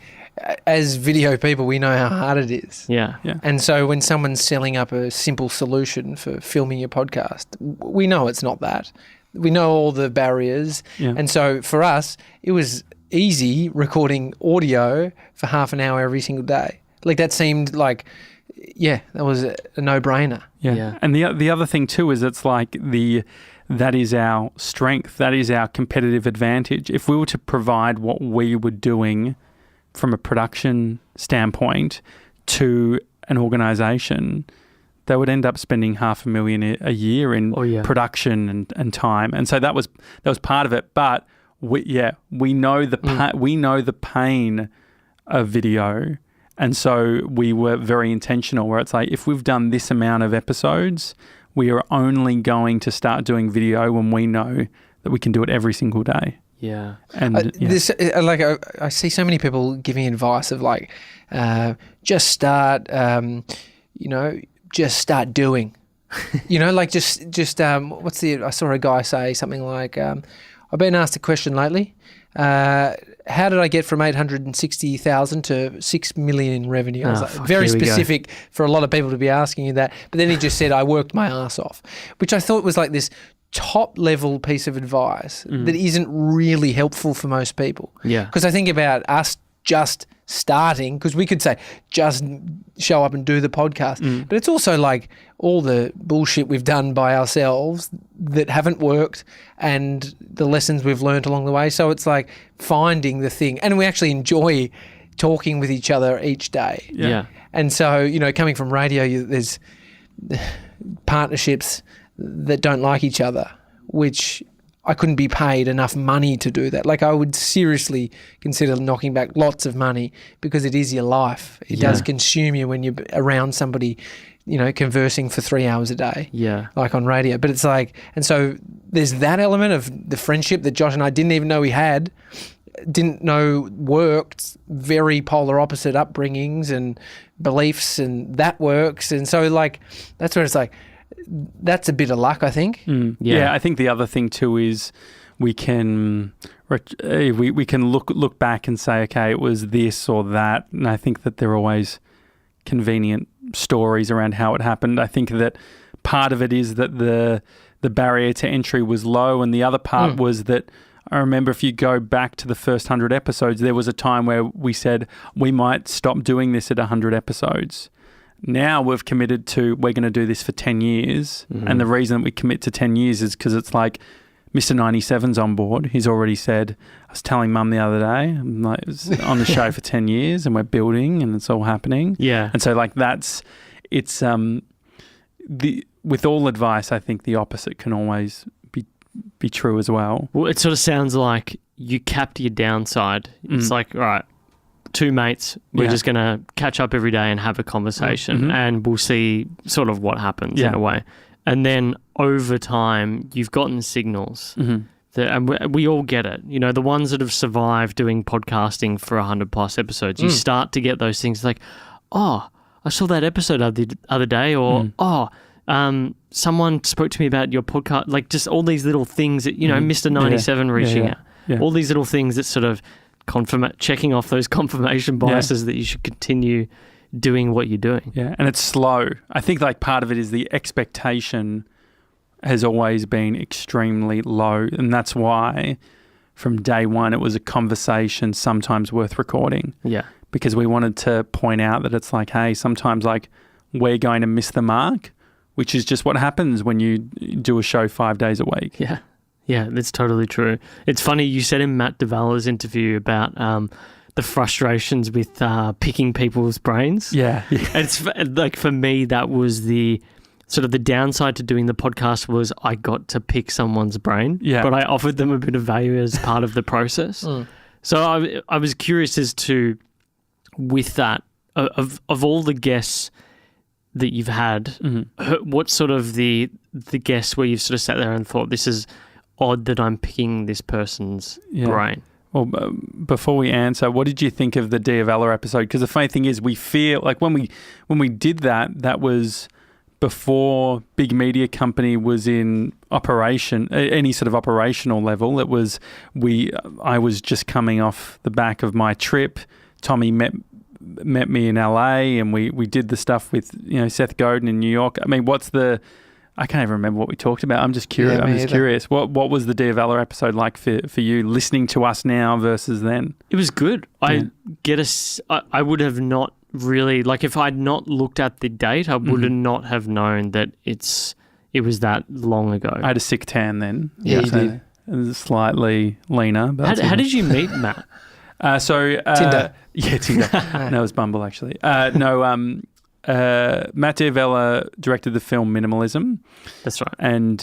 as video people, we know how hard it is. Yeah. And so when someone's selling up a simple solution for filming your podcast, we know it's not that. We know all the barriers. Yeah. And so for us, it was easy recording audio for half an hour every single day. Like that seemed like, that was a no-brainer. Yeah. And the other thing too is it's like that is our strength. That is our competitive advantage. If we were to provide what we were doing from a production standpoint to an organisation, they would end up spending $500,000 a year in production and time, and so that was part of it. But we know the pain of video, and so we were very intentional. Where it's like, if we've done this amount of episodes, we are only going to start doing video when we know that we can do it every single day. Yeah, and I see so many people giving advice of like, just start, just start doing, like I saw a guy say something like, I've been asked a question lately, how did I get from 860,000 to 6 million in revenue? I was like, very specific for a lot of people to be asking you that. But then he just said, I worked my ass off, which I thought was like this top level piece of advice that isn't really helpful for most people. Yeah. Because I think about us just starting, because we could say just show up and do the podcast, but it's also like all the bullshit we've done by ourselves that haven't worked and the lessons we've learned along the way. So it's like finding the thing, and we actually enjoy talking with each other each day. Yeah. And so, you know, coming from radio, there's partnerships that don't like each other, which I couldn't be paid enough money to do that. Like, I would seriously consider knocking back lots of money, because it is your life. It does consume you when you're around somebody, you know, conversing for 3 hours a day. Yeah. Like on radio. But it's like, and so there's that element of the friendship that Josh and I didn't even know we had, didn't know worked, very polar opposite upbringings and beliefs, and that works. And so, like, that's where it's like, that's a bit of luck, I think. Yeah, I think the other thing too is we can look back and say, okay, it was this or that, and I think that there are always convenient stories around how it happened. I think that part of it is that the barrier to entry was low, and the other part was that I remember, if you go back to the first 100 episodes, there was a time where we said we might stop doing this at 100 episodes. Now we've committed to, we're going to do this for 10 years. And the reason that we commit to 10 years is because it's like Mr. 97's on board. He's already said, I was telling Mum the other day, I'm like, it's on the show for 10 years and we're building and it's all happening. Yeah. And so, like, with all advice, I think the opposite can always be true as well. Well, it sort of sounds like you capped your downside. It's like, all right, two mates, we're just going to catch up every day and have a conversation, and we'll see sort of what happens in a way. And then over time, you've gotten signals that, and we all get it. You know, the ones that have survived doing podcasting for 100 plus episodes, you start to get those things like, oh, I saw that episode the other day, or someone spoke to me about your podcast, like just all these little things that, you know, Mr. 97 reaching out. Yeah. All these little things that sort of checking off those confirmation biases that you should continue doing what you're doing. Yeah, and it's slow. I think, like, part of it is the expectation has always been extremely low, and that's why from day one it was a conversation sometimes worth recording. Yeah. Because we wanted to point out that it's like, hey, sometimes, like, we're going to miss the mark, which is just what happens when you do a show 5 days a week. Yeah. Yeah, that's totally true. It's funny, you said in Matt DeVala's interview about the frustrations with picking people's brains. Yeah. It's like, for me, that was the sort of the downside to doing the podcast was I got to pick someone's brain, but I offered them a bit of value as part of the process. So I was curious as to, with that, of all the guests that you've had, what sort of the guests where you've sort of sat there and thought, this is odd that I'm picking this person's brain? Well, before we answer, what did you think of the Diavella episode? Because the funny thing is, we feel like when we did that was before big media company was in operation, any sort of operational level. It was I was just coming off the back of my trip. Tommy met me in LA, and we did the stuff with, you know, Seth Godin in New York. I mean, I can't even remember what we talked about. I'm just curious. Curious. What was the Diavella episode like for you, listening to us now versus then? It was good. I would have not really, like, if I'd not looked at the date, I would not have known that it was that long ago. I had a sick tan then. Yeah, you did. It was slightly leaner. But how did you meet Matt? Tinder. Yeah, Tinder. No, it was Bumble, actually. Matt Diavella directed the film Minimalism. That's right. And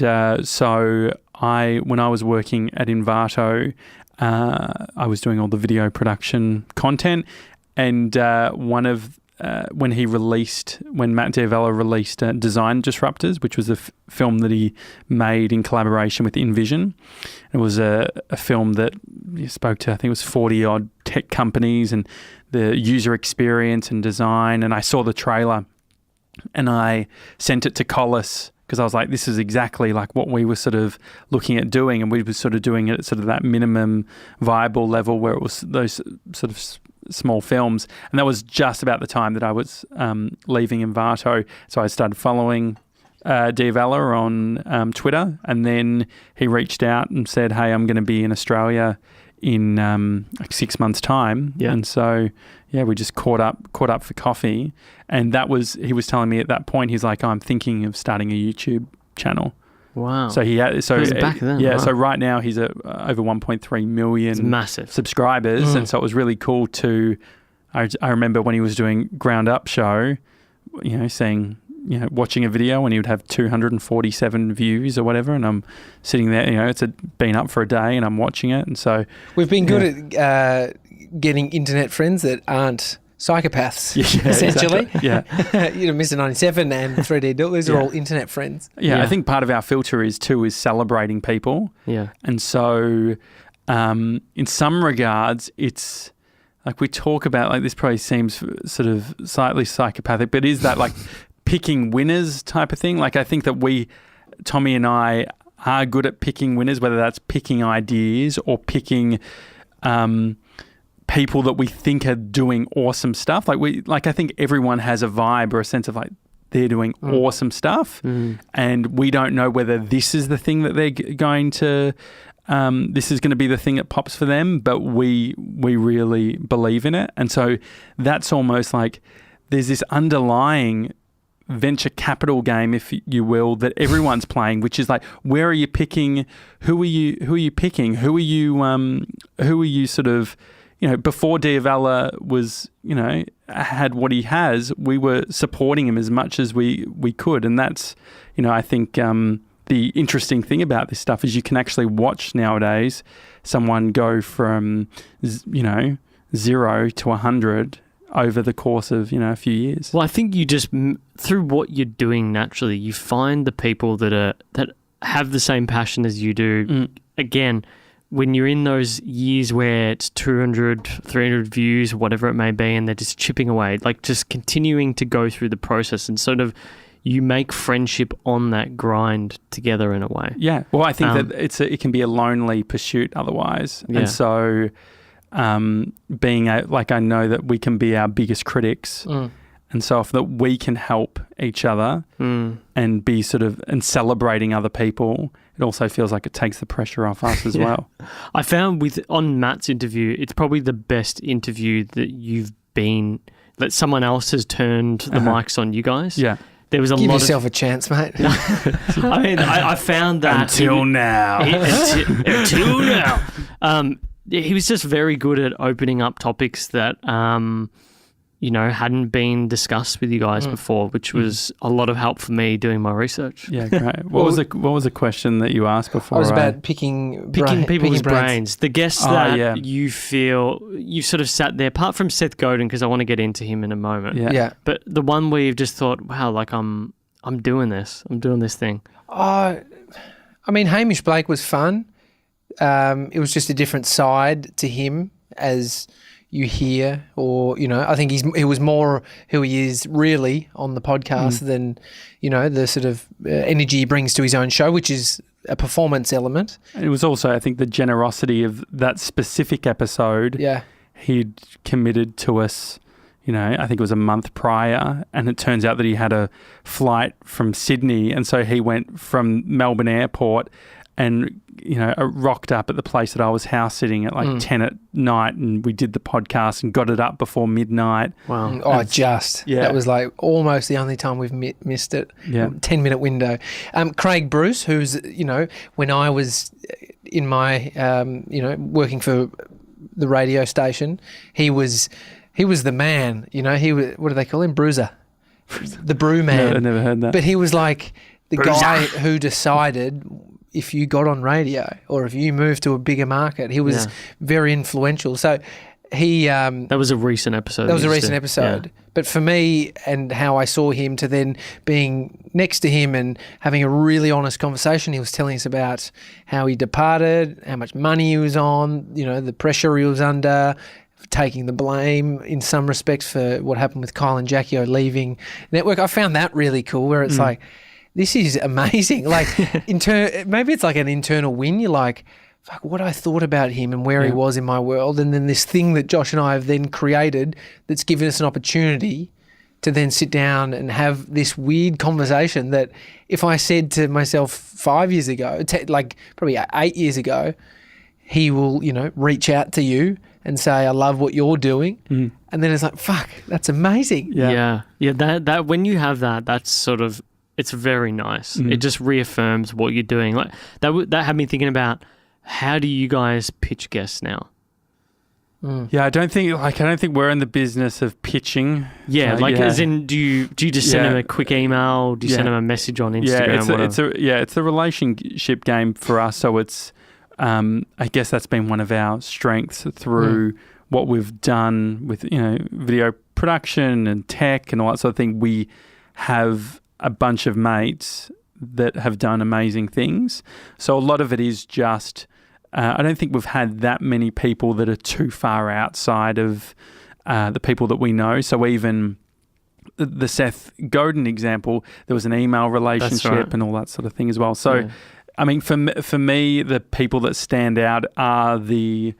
so when I was working at Invato, I was doing all the video production content, and when Matt Diavella released Design Disruptors, which was a film that he made in collaboration with InVision. It was a film that he spoke to, I think it was 40-odd tech companies, and the user experience and design. And I saw the trailer and I sent it to Collis, because I was like, this is exactly like what we were sort of looking at doing, and we were sort of doing it at sort of that minimum viable level where it was those sort of small films. And that was just about the time that I was leaving Invato. So I started following Diavella on Twitter, and then he reached out and said, hey, I'm going to be in Australia in like 6 months' time. Yeah. And so, we just caught up for coffee. And he was telling me at that point, he's like, I'm thinking of starting a YouTube channel. Wow. So it was back then. Yeah. Wow. So right now he's at over 1.3 million It's massive subscribers. And so it was really cool I remember when he was doing Ground Up show, saying, watching a video and he would have 247 views or whatever. And I'm sitting there, it's been up for a day and I'm watching it. And so we've been good at getting internet friends that aren't psychopaths, essentially. Exactly. Yeah. Mr. 97 and 3D Dill, these are all internet friends. Yeah, I think part of our filter is celebrating people. Yeah. And so in some regards, it's like we talk about, like this probably seems sort of slightly psychopathic, but is that like picking winners type of thing? Like I think that Tommy and I are good at picking winners, whether that's picking ideas or picking people that we think are doing awesome stuff. I think everyone has a vibe or a sense of like they're doing awesome stuff, and we don't know whether this is the thing that they're going to. This is going to be the thing that pops for them, but we really believe in it, and so that's almost like there's this underlying venture capital game, if you will, that everyone's playing, which is like, where are you picking? Who are you picking? Who are you sort of. Before Diavella was, had what he has, we were supporting him as much as we could. And that's, I think the interesting thing about this stuff is you can actually watch nowadays someone go from, 0 to 100 over the course of, a few years. Well, I think you just, through what you're doing naturally, you find the people that have the same passion as you do. Again, when you're in those years where it's 200, 300 views, whatever it may be, and they're just chipping away, like just continuing to go through the process and sort of you make friendship on that grind together in a way. Yeah. Well, I think that it can be a lonely pursuit otherwise. Yeah. And so I know that we can be our biggest critics. And so if that we can help each other and be and celebrating other people, it also feels like it takes the pressure off us as well. I found on Matt's interview, it's probably the best interview that someone else has turned the mics on you guys. Yeah. There was Give yourself a chance, mate. I mean, I found that until now. He was just very good at opening up topics that hadn't been discussed with you guys before, which was a lot of help for me doing my research. Yeah, great. What was the question that you asked before? I was about picking people's brains. The guests that you feel you've sort of sat there, apart from Seth Godin, because I want to get into him in a moment. Yeah. But the one where you've just thought, wow, like I'm doing this. I'm doing this thing. I mean, Hamish Blake was fun. It was just a different side to him as you hear, or, I think he was more who he is really on the podcast than, the sort of energy he brings to his own show, which is a performance element. And it was also, I think, the generosity of that specific episode. Yeah. He'd committed to us, I think it was a month prior, and it turns out that he had a flight from Sydney, and so he went from Melbourne Airport and rocked up at the place that I was house sitting at 10 at night, and we did the podcast and got it up before midnight. Wow. That was like almost the only time we've missed it. Yeah. 10-minute window. Craig Bruce, who's, when I was in my, working for the radio station, he was the man, he was, what do they call him? Bruiser. The brew man. No, I never heard that. But he was like the guy who decided if you got on radio or if you moved to a bigger market. He was very influential. So he... that was a recent episode. That was a recent episode. Yeah. But for me, and how I saw him, to then being next to him and having a really honest conversation, he was telling us about how he departed, how much money he was on, the pressure he was under, taking the blame in some respects for what happened with Kyle and Jackie O leaving Network. I found that really cool, where it's like, this is amazing. Like, maybe it's like an internal win. You're like, fuck, what I thought about him and where he was in my world, and then this thing that Josh and I have then created that's given us an opportunity to then sit down and have this weird conversation that if I said to myself 5 years ago, like probably 8 years ago, he will, reach out to you and say, I love what you're doing. And then it's like, fuck, that's amazing. Yeah. That when you have that, that's sort of, it's very nice. It just reaffirms what you're doing. Like that had me thinking about, how do you guys pitch guests now? Yeah, I don't think we're in the business of pitching. Yeah, as in, do you just send them a quick email? Do you send them a message on Instagram? It's a relationship game for us. So it's, I guess that's been one of our strengths through what we've done with video production and tech and all that sort of thing. We have a bunch of mates that have done amazing things. So a lot of it is just. I don't think we've had that many people that are too far outside of the people that we know. So even the Seth Godin example, there was an email relationship and all that sort of thing as well. So, I mean, for me, the people that stand out are the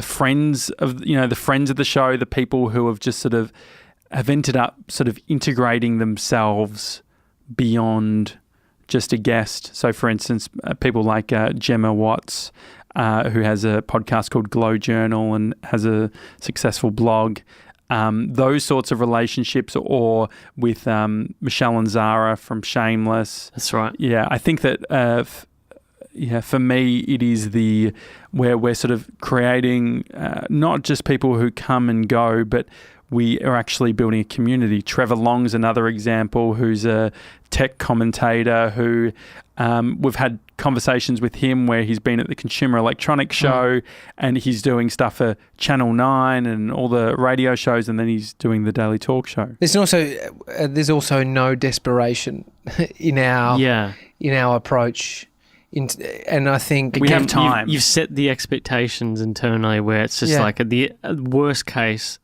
friends of the show, the people who have just sort of have ended up sort of integrating themselves beyond just a guest. So, for instance, people like Gemma Watts, who has a podcast called Glow Journal and has a successful blog. Those sorts of relationships, or with Michelle and Zara from Shameless. That's right. Yeah, I think that for me, it is where we're sort of creating not just people who come and go, but we are actually building a community. Trevor Long's another example, who's a tech commentator who we've had conversations with him where he's been at the Consumer Electronics Show and he's doing stuff for Channel 9 and all the radio shows, and then he's doing the Daily Talk Show. There's also no desperation in our approach. And I think we have time. You've set the expectations internally where it's just like the worst case,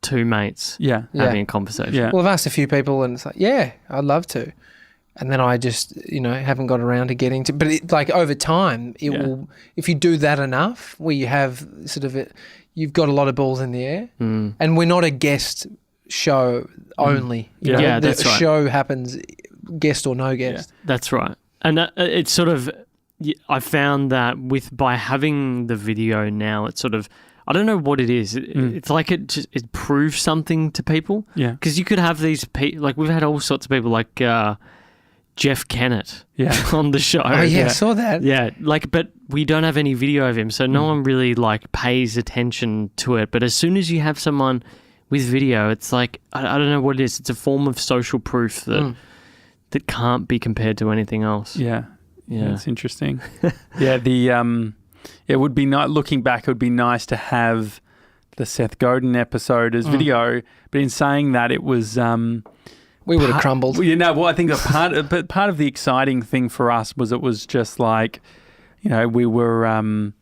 two mates having a conversation. Yeah. Well, I've asked a few people and it's like, I'd love to. And then I just, haven't got around to getting to, but over time, it will, if you do that enough, where you have you've got a lot of balls in the air, and we're not a guest show only. The show happens guest or no guest. Yeah. That's right. And it's sort of, I found that by having the video now, it's sort of, I don't know what it is. It's like it proves something to people. Yeah. Because you could have these people, like we've had all sorts of people like Jeff Kennett on the show. Oh, yeah, I saw that. Yeah, but we don't have any video of him, so no one really pays attention to it. But as soon as you have someone with video, it's like, I don't know what it is. It's a form of social proof that can't be compared to anything else. Yeah. It's interesting. It would be nice, looking back, it would be nice to have the Seth Godin episode as video, but in saying that, it was... we would have crumbled. I think part of the exciting thing for us was it was just like, we were on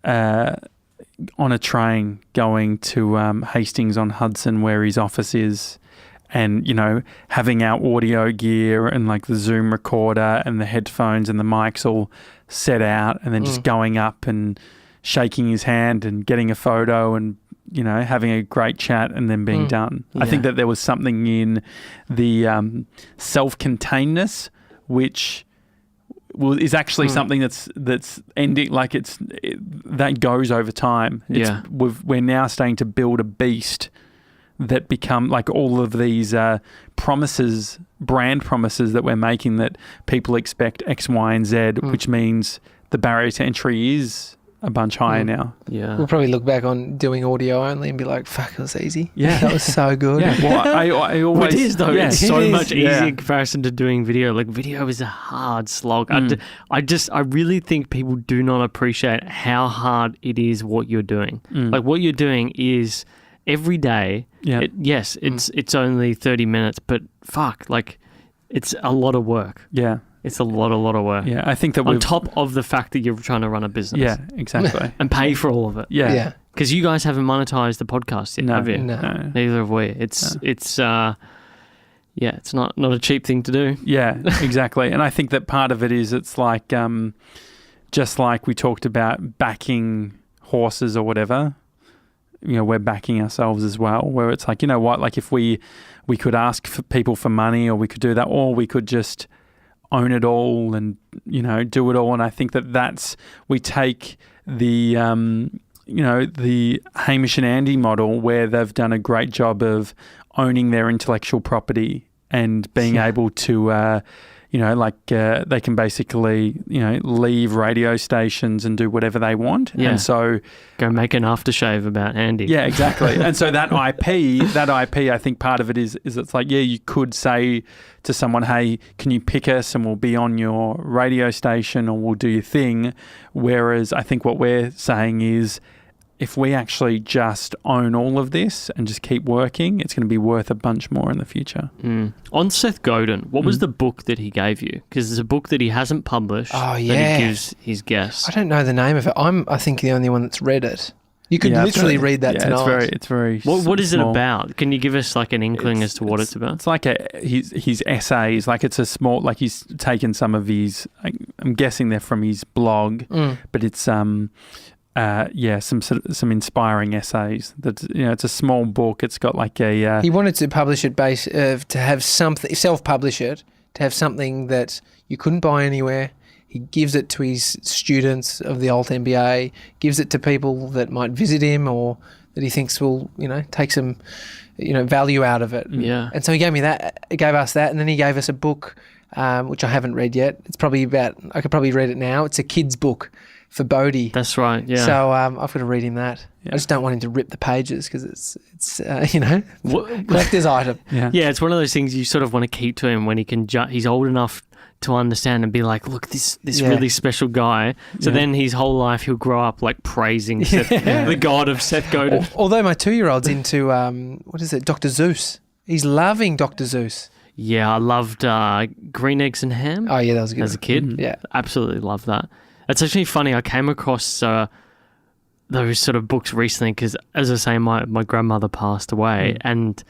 a train going to Hastings on Hudson, where his office is, and having our audio gear and like the Zoom recorder and the headphones and the mics all set out, and then just going up and shaking his hand and getting a photo and having a great chat and then being done. Yeah. I think that there was something in the self-containedness, which is actually something that's ending, like that goes over time. We're now starting to build a beast that become like all of these brand promises that we're making, that people expect X, Y, and Z, which means the barrier to entry is a bunch higher now. Yeah. We'll probably look back on doing audio only and be like, fuck, it was easy. Yeah. That was so good. Yeah. Well, I always... It is, though. Yeah, it's so much easier in comparison to doing video. Like, video is a hard slog. I really think people do not appreciate how hard it is what you're doing. Like, what you're doing is every day. Yeah. It's only 30 minutes, but fuck, like, it's a lot of work. Yeah. It's a lot of work. Yeah, I think that on top of the fact that you're trying to run a business. Yeah, exactly. And pay for all of it. Yeah. Because you guys haven't monetized the podcast yet, have you? No. Neither have we. It's not a cheap thing to do. Yeah, exactly. And I think that part of it is, it's like, just like we talked about backing horses or whatever, we're backing ourselves as well, where it's like, like if we could ask for people for money, or we could do that, or we could just own it all and, do it all. And I think that we take the the Hamish and Andy model, where they've done a great job of owning their intellectual property and being able to, they can basically, leave radio stations and do whatever they want. Yeah. And so go make an aftershave about Andy. Yeah, exactly. And so that IP, I think part of it is it's like, you could say to someone, hey, can you pick us and we'll be on your radio station or we'll do your thing. Whereas I think what we're saying is, if we actually just own all of this and just keep working, it's going to be worth a bunch more in the future. On Seth Godin, what was the book that he gave you? Because there's a book that he hasn't published that he gives his guests. I don't know the name of it. I think the only one that's read it. You could literally read that tonight. It's very What is it small. about? Can you give us like an inkling as to what it's about? It's like his essays. Like it's a small, like he's taken some of his, I'm guessing they're from his blog, but it's some inspiring essays. That it's a small book. It's got like a. He wanted to publish it to have something, self-publish it, to have something that you couldn't buy anywhere. He gives it to his students of the alt MBA. Gives it to people that might visit him or that he thinks will take some value out of it. Yeah. And so he gave me that. He gave us that, and then he gave us a book, which I haven't read yet. It's probably I could probably read it now. It's a kid's book for Bodhi. That's right, yeah. So I've got to read him that. Yeah. I just don't want him to rip the pages because it's collector's item. Yeah, it's one of those things you sort of want to keep to him when he can. He's old enough to understand and be like, look, this really special guy. So then his whole life he'll grow up like praising the god of Seth Godin. Although my 2-year-old's into Dr. Zeus. He's loving Dr. Zeus. Yeah, I loved Green Eggs and Ham. Oh yeah, that was good as a kid. Mm-hmm. Yeah, absolutely loved that. It's actually funny. I came across those sort of books recently because, as I say, my grandmother passed away, and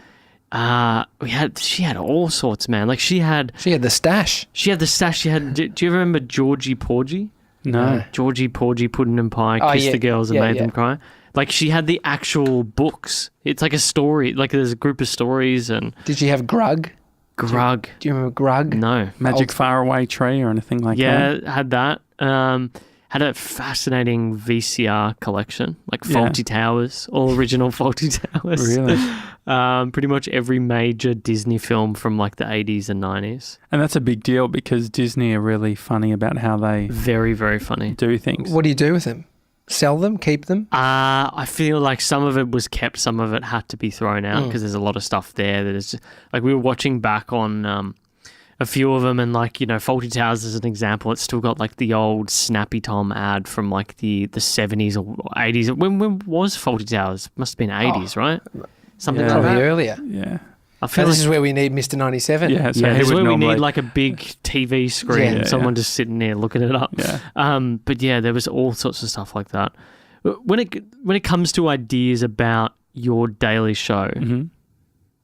she had all sorts, man. Like she had the stash. She had the stash. She had. Do you remember Georgie Porgy? No. Georgie Porgy, Puddin' and Pie, Kissed the Girls and Made them cry. Like she had the actual books. It's like a story. Like there's a group of stories and. Did she have Grug? Grug. Do you remember Grug? No. Magic Faraway Tree or anything like that? Yeah, had that. Had a fascinating VCR collection, like Fawlty Towers, all original Fawlty Towers. Really? Pretty much every major Disney film from like the 80s and 90s. And that's a big deal because Disney are really funny about how they... Very, very funny. ...do things. What do you do with them? Sell them? Keep them? I feel like some of it was kept, some of it had to be thrown out because there's a lot of stuff there that is... Like we were watching back on... a few of them, and like Fawlty Towers as an example, it's still got like the old Snappy Tom ad from like the 70s or 80s. When was Fawlty Towers? Must have been 80s, right? Something like probably that. Earlier. Yeah. I feel this is where we need Mr. 97. Yeah, so this is where we need like a big TV screen and someone just sitting there looking it up. Yeah. But yeah, there was all sorts of stuff like that. When it comes to ideas about your daily show,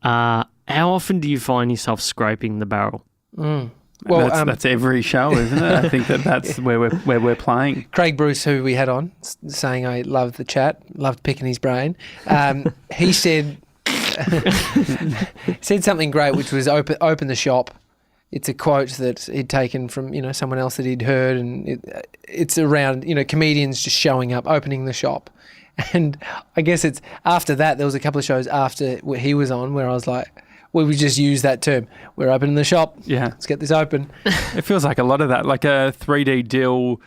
how often do you find yourself scraping the barrel? Well, that's every show, isn't it? I think that's where we're playing. Craig Bruce, who we had on, saying I loved the chat, loved picking his brain. He said something great, which was open the shop. It's a quote that he'd taken from someone else that he'd heard, and it's around comedians just showing up, opening the shop. And I guess it's after that there was a couple of shows after he was on where I was like, we would just use that term. We're opening the shop. Yeah. Let's get this open. It feels like a lot of that, like a 3D Dill,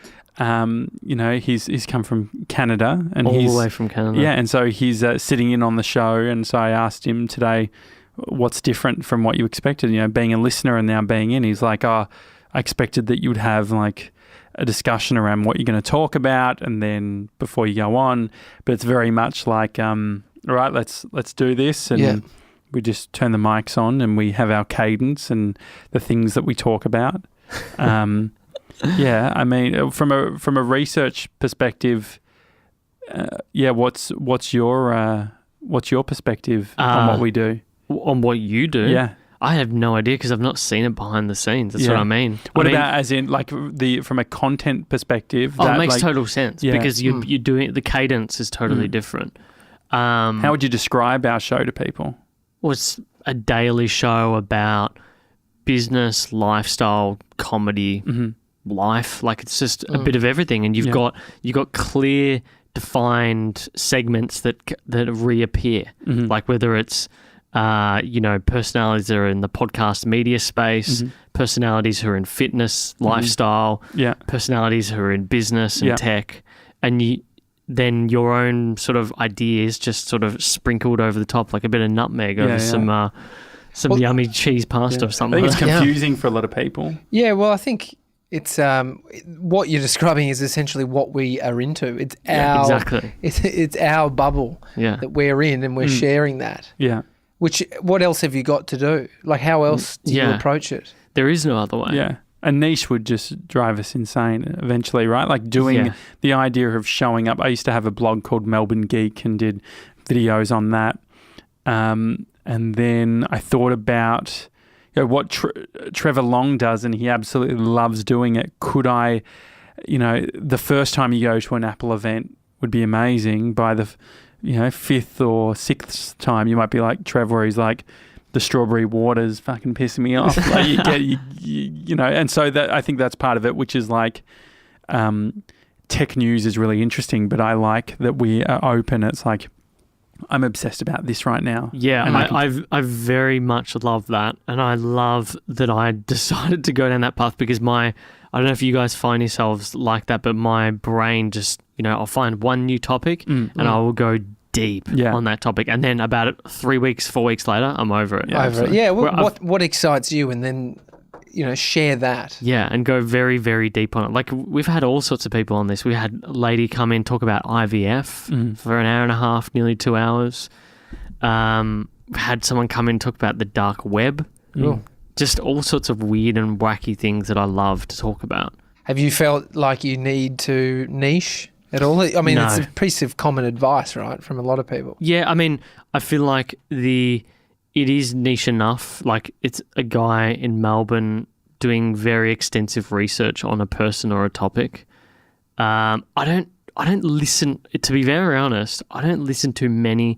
he's come from Canada. And all the way from Canada. Yeah, and so he's sitting in on the show, and so I asked him today, what's different from what you expected, being a listener and now being in. He's like, I expected that you would have like a discussion around what you're going to talk about and then before you go on, but it's very much like, all right, let's do this. And we just turn the mics on and we have our cadence and the things that we talk about. I mean, from a research perspective, what's your perspective on what we do? On what you do? Yeah. I have no idea because I've not seen it behind the scenes. That's what I mean. What about as in like from a content perspective? It makes total sense because you're doing the cadence is totally different. How would you describe our show to people? Well, it's a daily show about business, lifestyle, comedy, life. Like it's just a bit of everything, and you've got clear, defined segments that reappear. Like whether it's personalities that are in the podcast media space, personalities who are in fitness, lifestyle, personalities who are in business and tech, and then your own sort of ideas just sort of sprinkled over the top, like a bit of nutmeg over some yummy cheese pasta or something. I think it's confusing for a lot of people. Yeah, well, I think it's what you're describing is essentially what we are into. It's our exactly. It's our bubble that we're in, and we're sharing that. Yeah. What else have you got to do? Like, how else do you approach it? There is no other way. Yeah. A niche would just drive us insane eventually, right? Like doing the idea of showing up. I used to have a blog called Melbourne Geek and did videos on that. And then I thought about what Trevor Long does, and he absolutely loves doing it. Could I, the first time you go to an Apple event would be amazing. By the, fifth or sixth time, you might be like Trevor. He's like, the strawberry water's fucking pissing me off. Like and so that I think that's part of it, which is like, tech news is really interesting, but I like that we are open. It's like, I'm obsessed about this right now. Yeah, and I very much love that, and I love that I decided to go down that path because I don't know if you guys find yourselves like that, but my brain just, I'll find one new topic and I will go deep on that topic, and then about 3 weeks, 4 weeks later, I'm over it. Yeah, what excites you, and then share that. Yeah, and go very, very deep on it. Like we've had all sorts of people on this. We had a lady come in talk about IVF for an hour and a half, nearly 2 hours. Had someone come in talk about the dark web. Just all sorts of weird and wacky things that I love to talk about. Have you felt like you need to niche at all? I mean, it's a piece of common advice, right, from a lot of people. Yeah, I mean, I feel like it is niche enough. Like it's a guy in Melbourne doing very extensive research on a person or a topic. I don't listen, to be very honest, I don't listen to many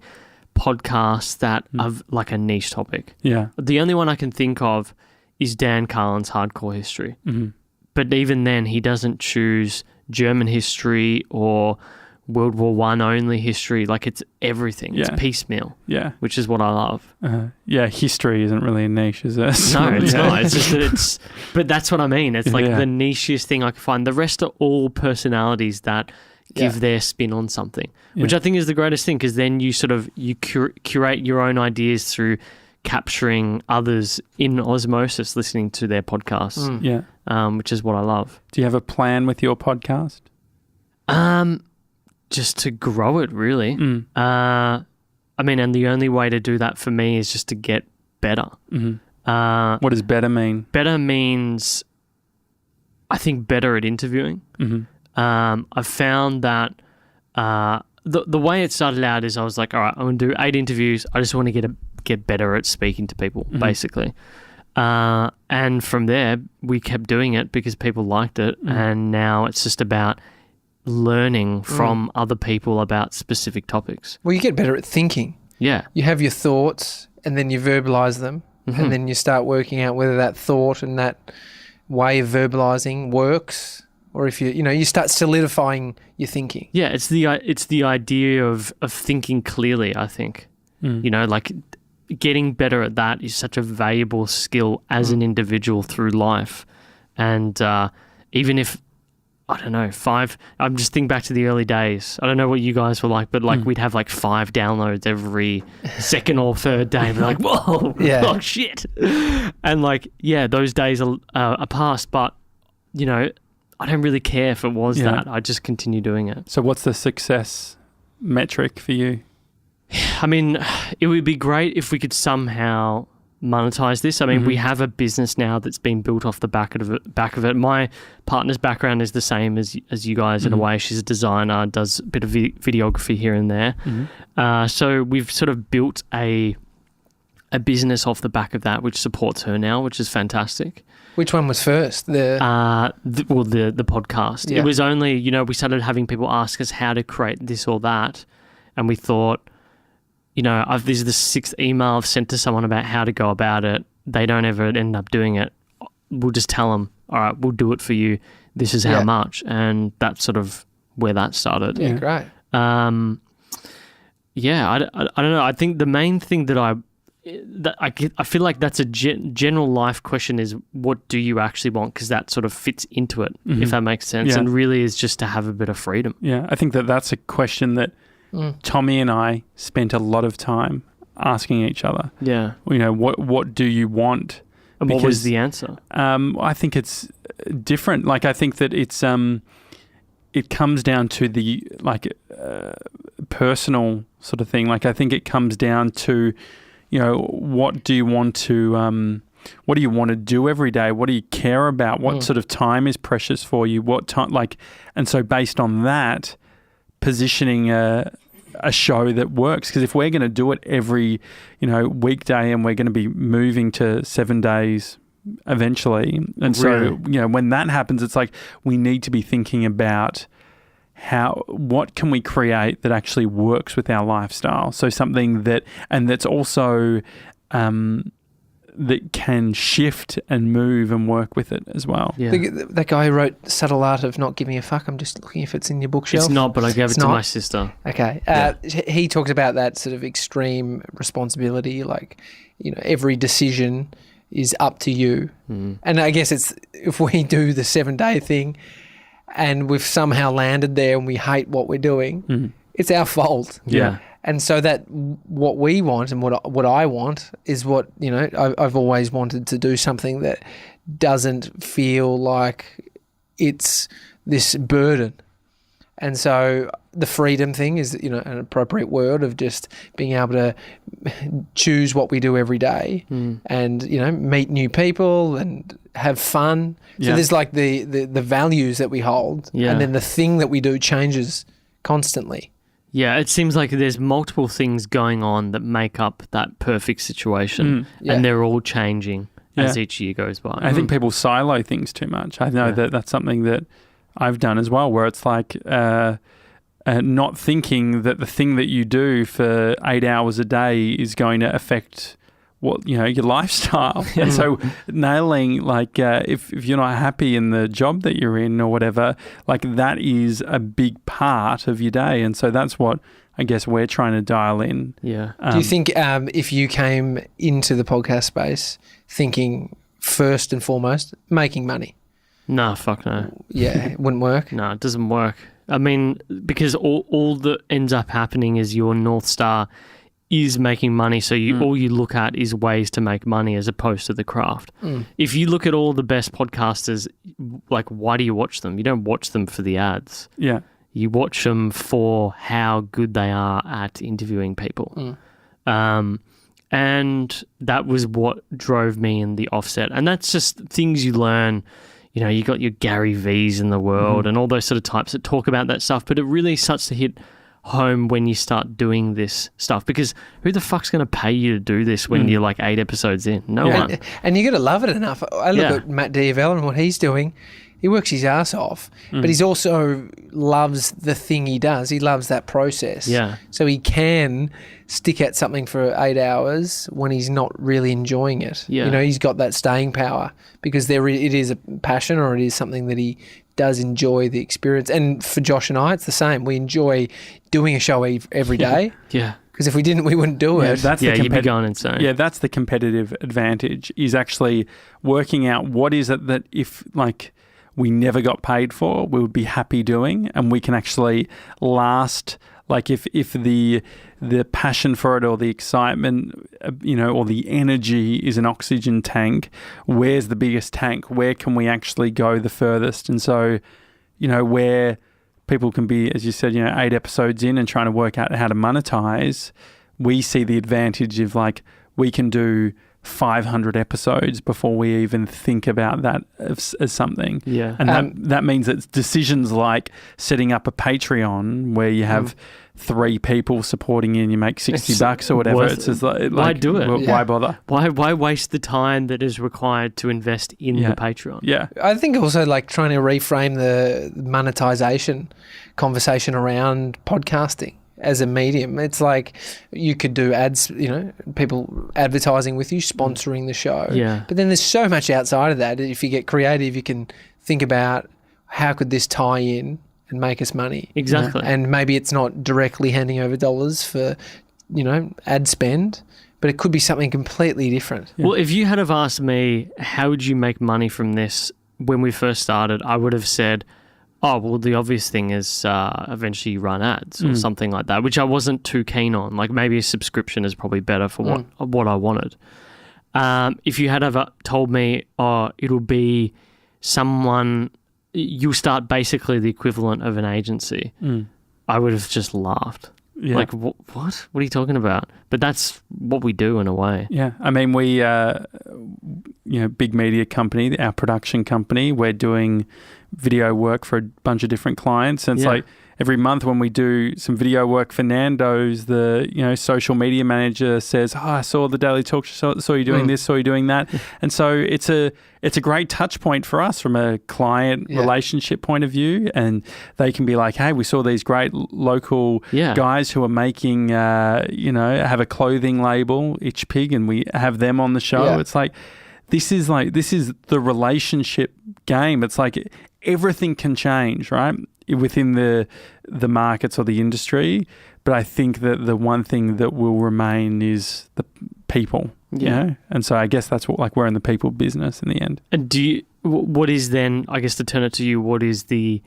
podcasts that have like a niche topic. Yeah. The only one I can think of is Dan Carlin's Hardcore History. But even then, he doesn't choose German history or World War I only history. Like it's everything. It's piecemeal. Yeah. Which is what I love. History isn't really a niche, is it? No, it's not. It's just that but that's what I mean. It's like the nichest thing I can find. The rest are all personalities that give their spin on something, which I think is the greatest thing, because then you sort of, you curate your own ideas through capturing others in osmosis, listening to their podcasts. Which is what I love. Do you have a plan with your podcast? Just to grow it, really. I mean, and the only way to do that for me is just to get better. What does better mean? Better means, I think, better at interviewing. I've found that the way it started out is I was like, all right, I'm going to do 8 interviews. I just want to get better at speaking to people, basically. And from there, we kept doing it because people liked it. And now it's just about learning from other people about specific topics. Well, you get better at thinking. Yeah. You have your thoughts and then you verbalize them and then you start working out whether that thought and that way of verbalizing works, or if you start solidifying your thinking. Yeah, it's the idea of thinking clearly, I think. Like getting better at that is such a valuable skill as an individual through life. And even if, I don't know, I'm just thinking back to the early days. I don't know what you guys were like, but like we'd have like 5 downloads every second or third day. We're like, whoa, oh shit. And like, those days are past, but I don't really care if it was that. I just continue doing it. So what's the success metric for you? I mean, it would be great if we could somehow monetize this. I mean, we have a business now that's been built off the back of it. My partner's background is the same as you guys in a way. She's a designer, does a bit of videography here and there. So we've sort of built a business off the back of that, which supports her now, which is fantastic. Which one was first? The podcast. It was only, we started having people ask us how to create this or that, and we thought, this is the 6th email I've sent to someone about how to go about it. They don't ever end up doing it. We'll just tell them, all right, we'll do it for you. this is how much. And that's sort of where that started. Yeah, great. I don't know. I think the main thing that I feel like that's a general life question is, what do you actually want? Because that sort of fits into it, if that makes sense, and really is just to have a bit of freedom. Yeah, I think that's a question that Tommy and I spent a lot of time asking each other. Yeah. What do you want? And what was the answer? I think it's different. Like, I think that it's it comes down to the personal sort of thing. Like, I think it comes down to, what do you want to do every day? What do you care about? What sort of time is precious for you? What time, and so based on that, positioning a show that works. Because if we're going to do it every, weekday, and we're going to be moving to 7 days eventually, and so when that happens, it's like we need to be thinking about what can we create that actually works with our lifestyle. So something that's also that can shift and move and work with it as well. Yeah. That guy who wrote Subtle Art of Not Giving a Fuck, I'm just looking if it's in your bookshelf. It's not, but I gave it to my sister. Okay. He talks about that sort of extreme responsibility, every decision is up to you. And I guess it's, if we do the 7-day thing and we've somehow landed there and we hate what we're doing, it's our fault. Yeah. And so that what we want and what I want is what, I've always wanted to do something that doesn't feel like it's this burden. And so the freedom thing is, an appropriate word of just being able to choose what we do every day and, meet new people and have fun. So there's like the values that we hold and then the thing that we do changes constantly. Yeah, it seems like there's multiple things going on that make up that perfect situation and they're all changing as each year goes by. I think people silo things too much. I know that that's something that I've done as well, where it's like not thinking that the thing that you do for 8 hours a day is going to affect your lifestyle. And so nailing, if you're not happy in the job that you're in or whatever, that is a big part of your day. And so that's what I guess we're trying to dial in. Yeah. Do you think if you came into the podcast space thinking first and foremost making money? No, fuck no. Yeah, it wouldn't work? No, it doesn't work. I mean, because all that ends up happening is your North Star is making money, so all you look at is ways to make money as opposed to the craft. If you look at all the best podcasters, why do you watch them? You don't watch them for the ads. Yeah. You watch them for how good they are at interviewing people. And that was what drove me in the offset. And that's just things you learn. You got your Gary V's in the world and all those sort of types that talk about that stuff, but it really starts to hit home when you start doing this stuff, because who the fuck's going to pay you to do this when you're 8 episodes in? No one. And you got to love it enough. I look at Matt Diavella and what he's doing. He works his ass off, but he's also loves the thing he does. He loves that process. Yeah. So he can stick at something for 8 hours when he's not really enjoying it. Yeah. He's got that staying power because it is a passion, or it is something that he does enjoy the experience. And for Josh and I, it's the same. We enjoy doing a show every day. Yeah. Because if we didn't, we wouldn't do it. You'd be going insane. Yeah, that's the competitive advantage, is actually working out what is it that if we never got paid for, we would be happy doing, and we can actually last. If the passion for it, or the excitement, or the energy is an oxygen tank, where's the biggest tank? Where can we actually go the furthest? And so, where people can be, as you said, 8 episodes in and trying to work out how to monetize, we see the advantage of we can do 500 episodes before we even think about that as something. Yeah. And that means it's decisions like setting up a Patreon where you have 3 people supporting you and you make $60 or whatever. It's just why do it? Why bother? Why waste the time that is required to invest in the Patreon? Yeah. I think also trying to reframe the monetization conversation around podcasting as a medium. It's you could do ads, people advertising with you, sponsoring the show. Yeah. But then there's so much outside of that. If you get creative, you can think about how could this tie in and make us money? Exactly. And maybe it's not directly handing over dollars for, ad spend, but it could be something completely different. Well, if you had have asked me, how would you make money from this when we first started, I would have said, oh, well, the obvious thing is eventually you run ads or something like that, which I wasn't too keen on. Like maybe a subscription is probably better for what I wanted. If you had ever told me, oh, it'll be someone, you'll start basically the equivalent of an agency, I would have just laughed. Yeah. Like, what? What are you talking about? But that's what we do in a way. Yeah. I mean, we, big media company, our production company, we're doing video work for a bunch of different clients. And it's like every month when we do some video work for Nando's, the, social media manager says, I saw the Daily Talk Show, saw you doing this, saw you doing that. And so it's a great touch point for us from a client relationship point of view. And they can be like, hey, we saw these great local guys who are making, have a clothing label, Itch Pig, and we have them on the show. Yeah. It's like, this is the relationship game. It's like everything can change, right, within the markets or the industry. But I think that the one thing that will remain is the people, And so I guess that's what, we're in the people business in the end. And what is then, I guess to turn it to you, what is the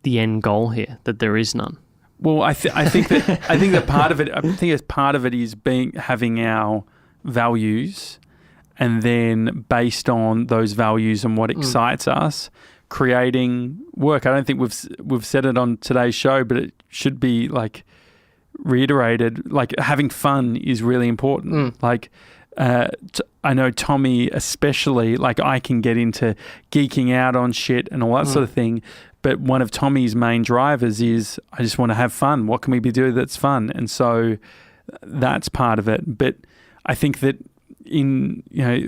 end goal here, that there is none? Well, I think that part of it is having our values, and then based on those values and what excites us, creating work. I don't think we've said it on today's show, but it should be reiterated. Having fun is really important. I know Tommy especially. I can get into geeking out on shit and all that sort of thing. But one of Tommy's main drivers is, I just want to have fun. What can we do that's fun? And so that's part of it. But I think that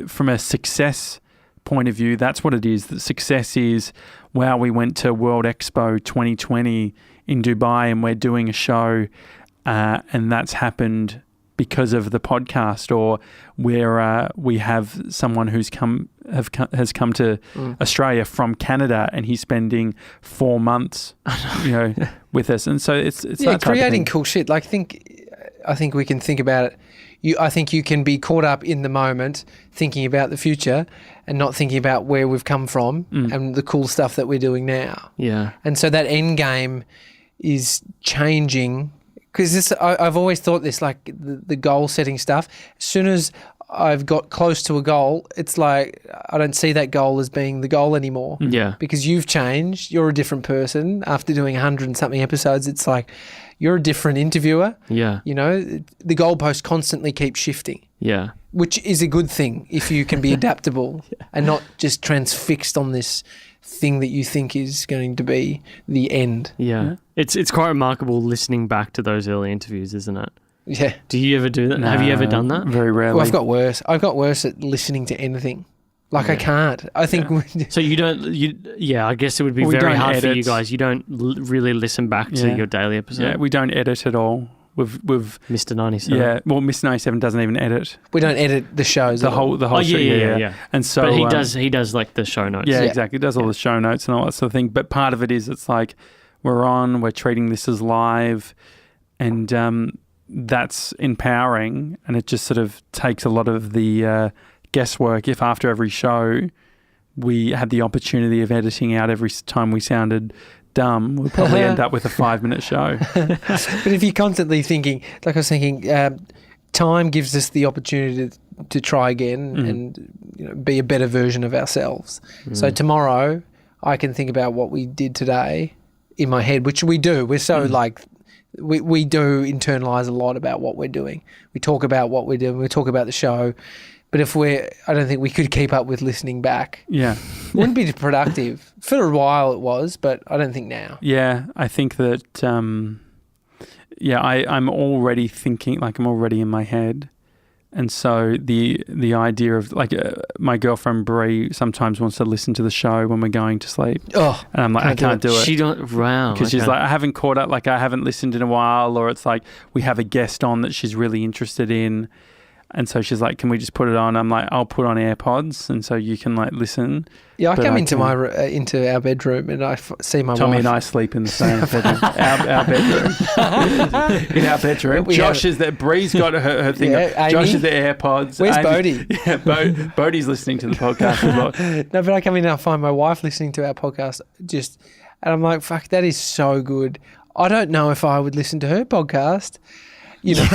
from a success point of view, that's what it is. The success is, wow, we went to World Expo 2020 in Dubai and we're doing a show, and that's happened because of the podcast, or where we have someone has come to Australia from Canada and he's spending 4 months, with us. And so it's that creating cool shit. I think we can think about it. I think you can be caught up in the moment thinking about the future and not thinking about where we've come from and the cool stuff that we're doing now. Yeah. And so that end game is changing, because I've always thought this, the goal setting stuff. As soon as I've got close to a goal, it's like I don't see that goal as being the goal anymore. Yeah. Because you've changed. You're a different person. After doing 100 and something episodes, it's like you're a different interviewer. Yeah. The goalpost constantly keeps shifting. Yeah. Which is a good thing if you can be adaptable and not just transfixed on this thing that you think is going to be the end. Yeah. It's quite remarkable listening back to those early interviews, isn't it? Yeah. Do you ever do that? No, have you ever done that? Very rarely. Well, I've got worse. I've got worse at listening to anything. I can't. I think... So you don't... I guess it would be very hard for you guys. You don't really listen back to your daily episode. Yeah, we don't edit at all. We've Mr. 97. Yeah, well, Mr. 97 doesn't even edit. We don't edit the shows. The whole show. Yeah. And so, but he does the show notes. Yeah, exactly. He does all the show notes and all that sort of thing. But part of it is, it's we're treating this as live, and that's empowering, and it just sort of takes a lot of the guesswork. If after every show we had the opportunity of editing out every time we sounded dumb, we'll probably end up with a 5-minute show. But if you're constantly thinking, like I was thinking, time gives us the opportunity to try again and be a better version of ourselves. So tomorrow I can think about what we did today in my head, which we do. We're so we do internalize a lot about what we're doing. We talk about what we're doing. We talk about the show. But I don't think we could keep up with listening back. Yeah. Wouldn't be productive. For a while it was, but I don't think now. Yeah, I think that, I'm already thinking, I'm already in my head. And so the idea of, my girlfriend Brie sometimes wants to listen to the show when we're going to sleep. Oh, and I'm like, I can't do it. She don't, wow. Because she's like, I haven't caught up, I haven't listened in a while, or it's like we have a guest on that she's really interested in. And so she's like, can we just put it on? I'm like, I'll put on AirPods, and so you can like listen. Yeah, I come into into our bedroom and I see my Tommy wife. and I sleep in the same bedroom. our bedroom. In our bedroom. Josh is there. Bree's got her thing. Yeah, Josh is the AirPods. Where's Bodie? Yeah, Bodie's listening to the podcast as well. No, but I come in and I find my wife listening to our podcast and I'm like, fuck, that is so good. I don't know if I would listen to her podcast. You know,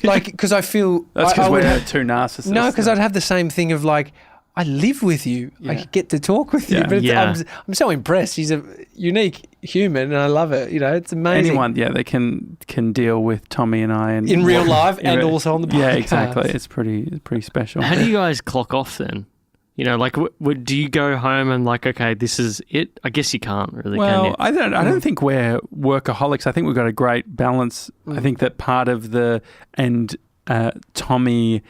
like, because I feel... That's because we're two narcissists. No, because I'd have the same thing of like, I live with you. I get to talk with you. But I'm so impressed. She's a unique human and I love it. You know, it's amazing. Anyone, that can deal with Tommy and I. And in real life and also on the podcast. Yeah, exactly. It's pretty special. How do you guys clock off then? You know, like, do you go home and like, okay, this is it? I guess you can't really, can you? I don't think we're workaholics. I think we've got a great balance. I think that part of Tommy,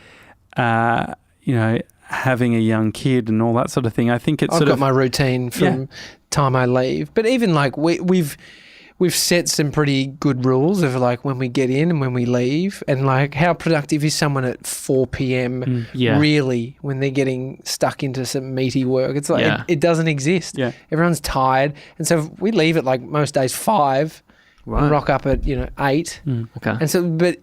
having a young kid and all that sort of thing, I think it's I've got my routine from time I leave. But even like we've set some pretty good rules of like when we get in and when we leave, and like how productive is someone at 4 p.m. Really when they're getting stuck into some meaty work. It's like it doesn't exist. Yeah. Everyone's tired, and so we leave at like most days 5 and rock up at 8. Okay. And so, but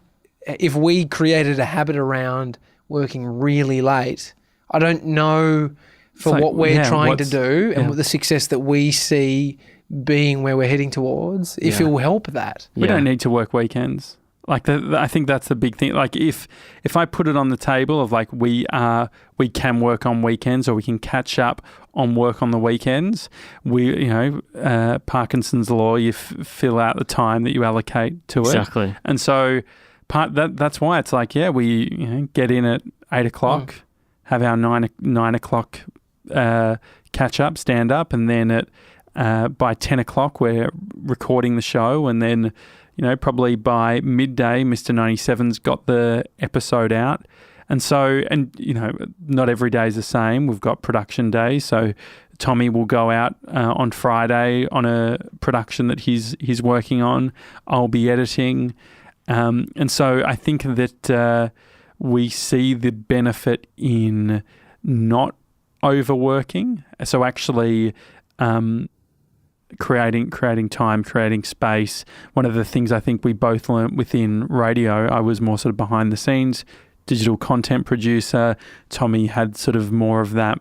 if we created a habit around working really late, I don't know for what we're trying to do and what the success that we see being where we're heading towards, if it will help that. We don't need to work weekends. Like I think that's the big thing. Like if I put it on the table of like we can work on weekends or we can catch up on work on the weekends, Parkinson's law, you fill out the time that you allocate to it. Exactly. And so that's why it's like, we get in at 8 o'clock, have our 9 o'clock catch up, stand up, and then by 10 o'clock we're recording the show, and then probably by midday Mr. 97's got the episode out. And so, not every day is the same. We've got production days, so Tommy will go out on Friday on a production that he's working on. I'll be editing, and so I think that we see the benefit in not overworking. So actually creating time, creating space. One of the things I think we both learnt within radio, I was more sort of behind the scenes, digital content producer. Tommy had sort of more of that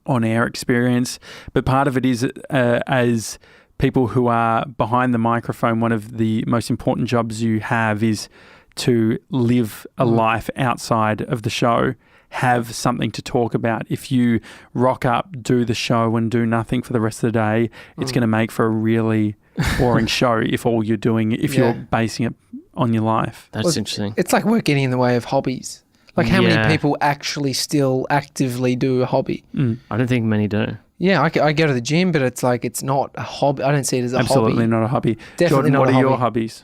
on-air experience. But part of it is as people who are behind the microphone, one of the most important jobs you have is to live a life outside of the show, have something to talk about. If you rock up, do the show and do nothing for the rest of the day, it's going to make for a really boring show if all you're doing, if you're basing it on your life. That's interesting. It's like work getting in the way of hobbies. Like how many people actually still actively do a hobby? I don't think many do. Yeah, I go to the gym, but it's like it's not a hobby. I don't see it as a hobby. Absolutely not a hobby. Definitely Jordan, not a hobby. what are your hobbies?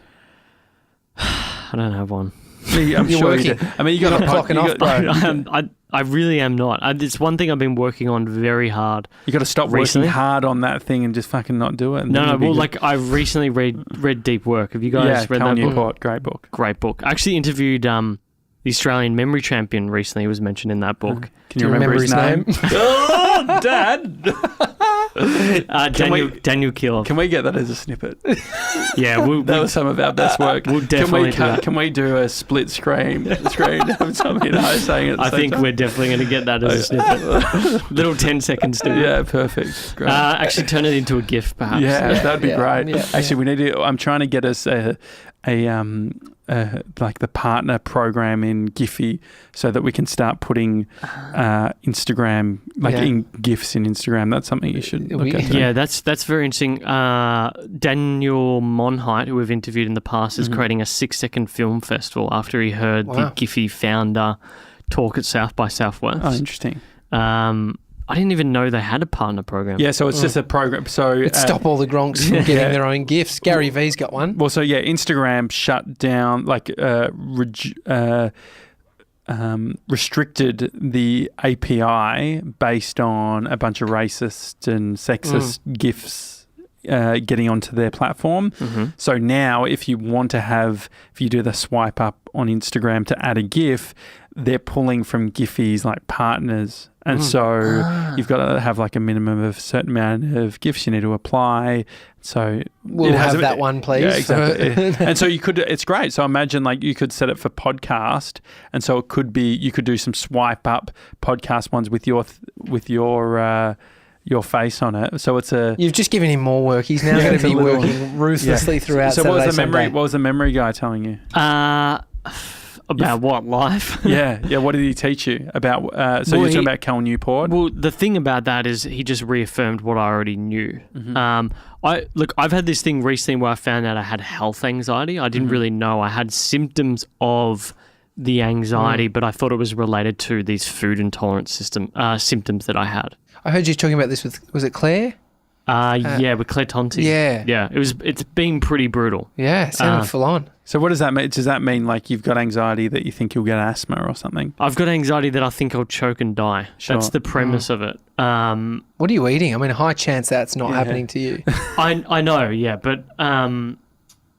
I don't have one. I'm You're sure working. you do. I mean, you got clocking off, bro. I really am not. It's one thing I've been working on very hard. You got to stop recently. working hard on that thing and just fucking not do it. No. Well, like I recently read Deep Work. Have you guys read that book? Newport, great book. Great book. I actually interviewed the Australian memory champion recently. Was mentioned in that book. Can you remember his name? Oh, Dad. Daniel Keeler. Can we get that as a snippet? Yeah, that was some of our best work. We'll definitely do that. Can we do a split screen of Tommy and I saying it? I think we're definitely going to get that as a snippet. Little 10-second snippet. Yeah, perfect. Great. Actually, turn it into a GIF, perhaps. Yeah, that'd be great. Yeah, actually, we need to. I'm trying to get us like the partner program in Giphy so that we can start putting Instagram in GIFs in Instagram. That's something you should look at. Yeah, that's very interesting. Daniel Monheit, who we've interviewed in the past, is creating a 6-second film festival after he heard the Giphy founder talk at South by Southwest. Oh, interesting. I didn't even know they had a partner program. Yeah, so it's just a program. So it'd stop all the Gronks from getting their own gifts. Gary V's got one. Well, so Instagram shut down, restricted the API based on a bunch of racist and sexist GIFs getting onto their platform. Mm-hmm. So now if you do the swipe up on Instagram to add a GIF, they're pulling from Giphy's like partners. And so you've got to have like a minimum of a certain amount of GIFs you need to apply. So we'll have that one, please. Yeah, exactly. And so it's great. So imagine like you could set it for podcast. And so it could be, you could do some swipe up podcast ones with your face on it. So it's You've just given him more work. He's now going to be working ruthlessly throughout So Saturday, what was the memory guy telling you? About what, life? Yeah. What did he teach you about? So you're talking about Cal Newport. Well, the thing about that is he just reaffirmed what I already knew. Mm-hmm. I've had this thing recently where I found out I had health anxiety. I didn't really know I had symptoms of the anxiety, but I thought it was related to these food intolerance symptoms that I had. I heard you talking about this was it Claire? Yeah, with Claire Tonti. Yeah. It's been pretty brutal. Yeah, sounded full on. So what does that mean? Does that mean like you've got anxiety that you think you'll get asthma or something? I've got anxiety that I think I'll choke and die. Sure. That's the premise of it. What are you eating? I mean, a high chance that's not happening to you. I know, yeah, but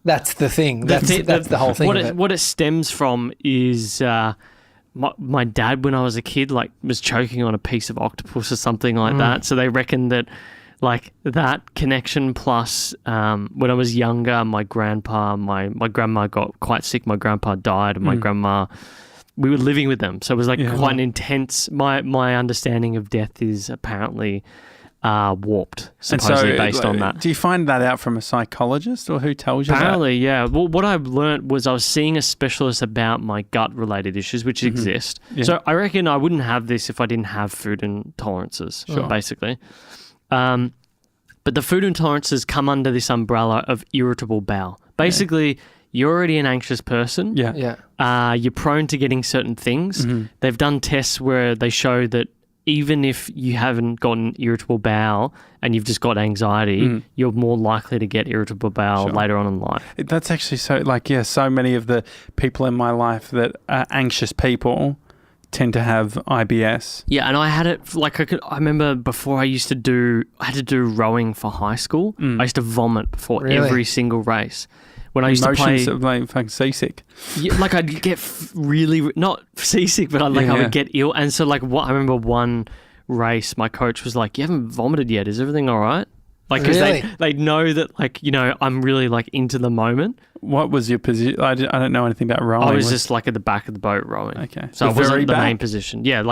that's the thing. That's the whole thing. What it stems from is my dad, when I was a kid, like was choking on a piece of octopus or something like that. So they reckon that. Like that connection plus when I was younger, my grandpa, my grandma got quite sick. My grandpa died and my grandma, we were living with them. So it was like quite an intense, my understanding of death is apparently warped, supposedly based on that. Do you find that out from a psychologist or who tells you apparently, yeah. Well, what I learned was I was seeing a specialist about my gut-related issues, which exist. Yeah. So I reckon I wouldn't have this if I didn't have food intolerances, basically. But the food intolerances come under this umbrella of irritable bowel. Basically, you're already an anxious person. Yeah. You're prone to getting certain things. Mm-hmm. They've done tests where they show that even if you haven't gotten irritable bowel and you've just got anxiety, you're more likely to get irritable bowel later on in life. That's actually so many of the people in my life that are anxious people tend to have IBS. Yeah, and I had it I remember before I had to do rowing for high school. I used to vomit before every single race. When I used to play, of like fucking seasick. Yeah, like I'd get really not seasick, but I would get ill. And so I remember one race, my coach was like, "You haven't vomited yet. Is everything all right?" Like, because they know that I'm really into the moment. What was your position? I don't know anything about rowing. I was just at the back of the boat rowing. Okay. So I wasn't the main position. Yeah,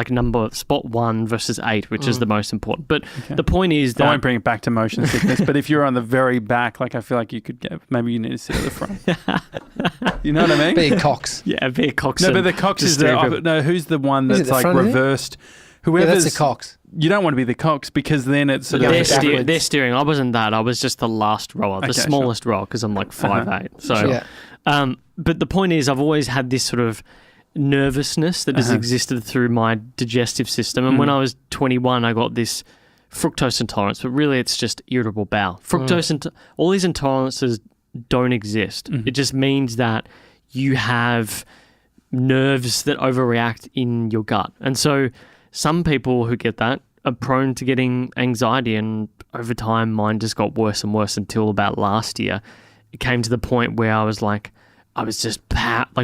spot 1 versus 8, which is the most important. But the point is that... I won't bring it back to motion sickness, but if you're on the very back, I feel like you could maybe you need to sit at the front. You know what I mean? Be a cox. Yeah, be a cox. No, but the cox is who's the one that's reversed? Whoever's... that's a cox. You don't want to be the cox because then it's they're steering. I wasn't that. I was just the last rower, the smallest rower, because I'm 5'8". So, but the point is, I've always had this sort of nervousness that has existed through my digestive system. And when I was 21, I got this fructose intolerance, but really it's just irritable bowel. Fructose all these intolerances don't exist. It just means that you have nerves that overreact in your gut, and so. Some people who get that are prone to getting anxiety, and over time mine just got worse and worse until about last year. It came to the point where I was just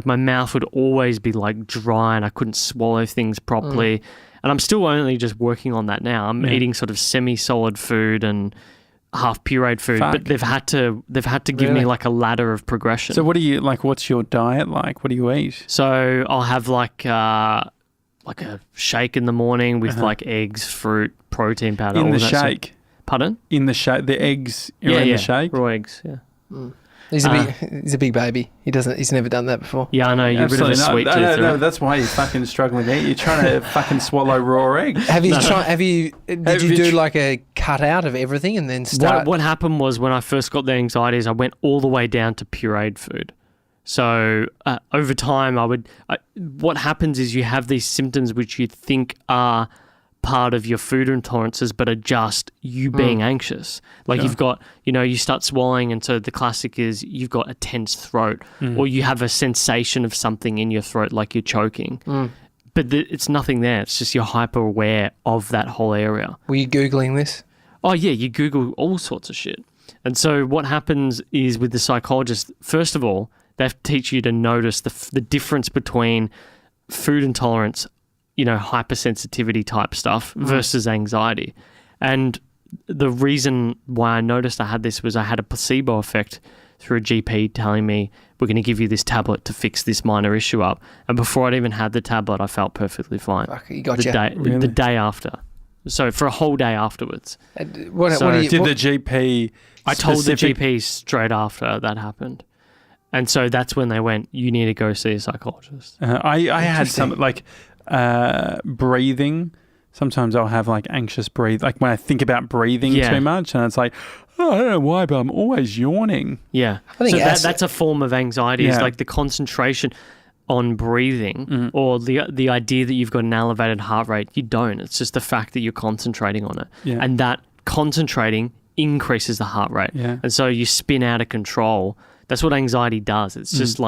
my mouth would always be dry and I couldn't swallow things properly. And I'm still only just working on that now. I'm eating sort of semi-solid food and half pureed food, but they've had to give me a ladder of progression. So what do you what's your diet like? What do you eat? So I'll have a shake in the morning with eggs, fruit, protein powder. In the shake? Pardon? In the shake, the eggs are in the shake? Raw eggs, yeah. He's a big baby. He's never done that before. Yeah, I know. You're a bit of a sweet tooth. No, that's why you're fucking struggling to eat. You're trying to fucking swallow raw eggs. Did you do a cut out of everything and then start? What happened was when I first got the anxieties, I went all the way down to pureed food. So over time, what happens is you have these symptoms which you think are part of your food intolerances, but are just you being anxious. You've got, you start swallowing, and so the classic is you've got a tense throat, or you have a sensation of something in your throat, like you're choking. But it's nothing there. It's just you're hyper aware of that whole area. Were you Googling this? Oh yeah, you Google all sorts of shit. And so what happens is with the psychologist, first of all, they have to teach you to notice the difference between food intolerance, hypersensitivity type stuff versus anxiety. And the reason why I noticed I had this was I had a placebo effect through a GP telling me, we're going to give you this tablet to fix this minor issue up. And before I'd even had the tablet, I felt perfectly fine. Fuck, you gotcha. The day after. So for a whole day afterwards. Did the GP... I told the GP straight after that happened. And so that's when they went, you need to go see a psychologist. I had some, breathing. Sometimes I'll have anxious breathe, when I think about breathing too much, and it's I don't know why, but I'm always yawning. Yeah. I think that's a form of anxiety. It's the concentration on breathing or the idea that you've got an elevated heart rate. You don't. It's just the fact that you're concentrating on it. Yeah. And that concentrating increases the heart rate. Yeah. And so you spin out of control. That's what anxiety does. It's just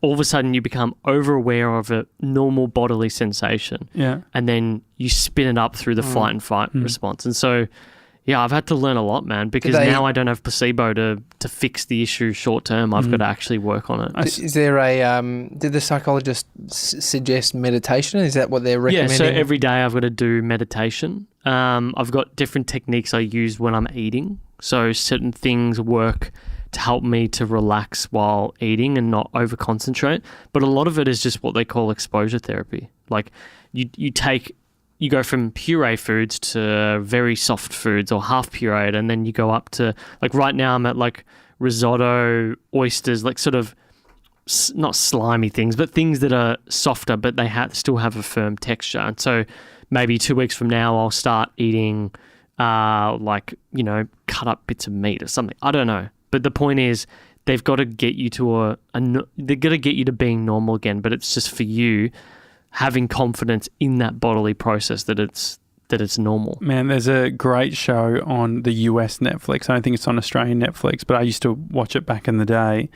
all of a sudden you become over-aware of a normal bodily sensation. Yeah. And then you spin it up through the flight and fight response. And so, I've had to learn a lot, man, because now I don't have placebo to fix the issue short term. I've got to actually work on it. Is there did the psychologist suggest meditation? Is that what they're recommending? Yeah, so every day I've got to do meditation. I've got different techniques I use when I'm eating. So certain things work to help me to relax while eating and not over concentrate. But a lot of it is just what they call exposure therapy. You go from puree foods to very soft foods or half pureed, and then you go up to, right now I'm at risotto, oysters, sort of not slimy things, but things that are softer, but they still have a firm texture. And so maybe 2 weeks from now I'll start eating cut up bits of meat or something. I don't know. But the point is, they've got to get you to they've got to get you to being normal again. But it's just for you having confidence in that bodily process that it's normal. Man, there's a great show on the US Netflix. I don't think it's on Australian Netflix, but I used to watch it back in the day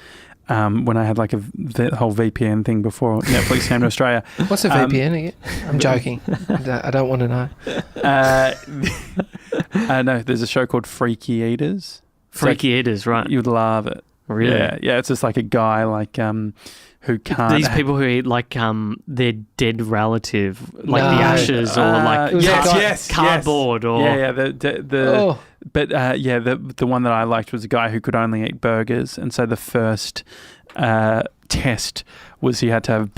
when I had the whole VPN thing before Netflix came to Australia. What's a VPN again? I'm joking. I don't want to know. No, there's a show called Freaky Eaters. Freaky Eaters, right. You'd love it. Really? Yeah, it's just a guy who can't... These people who eat their dead relative, the ashes or cardboard or... Yeah, the one that I liked was a guy who could only eat burgers, and so the first test was he had to have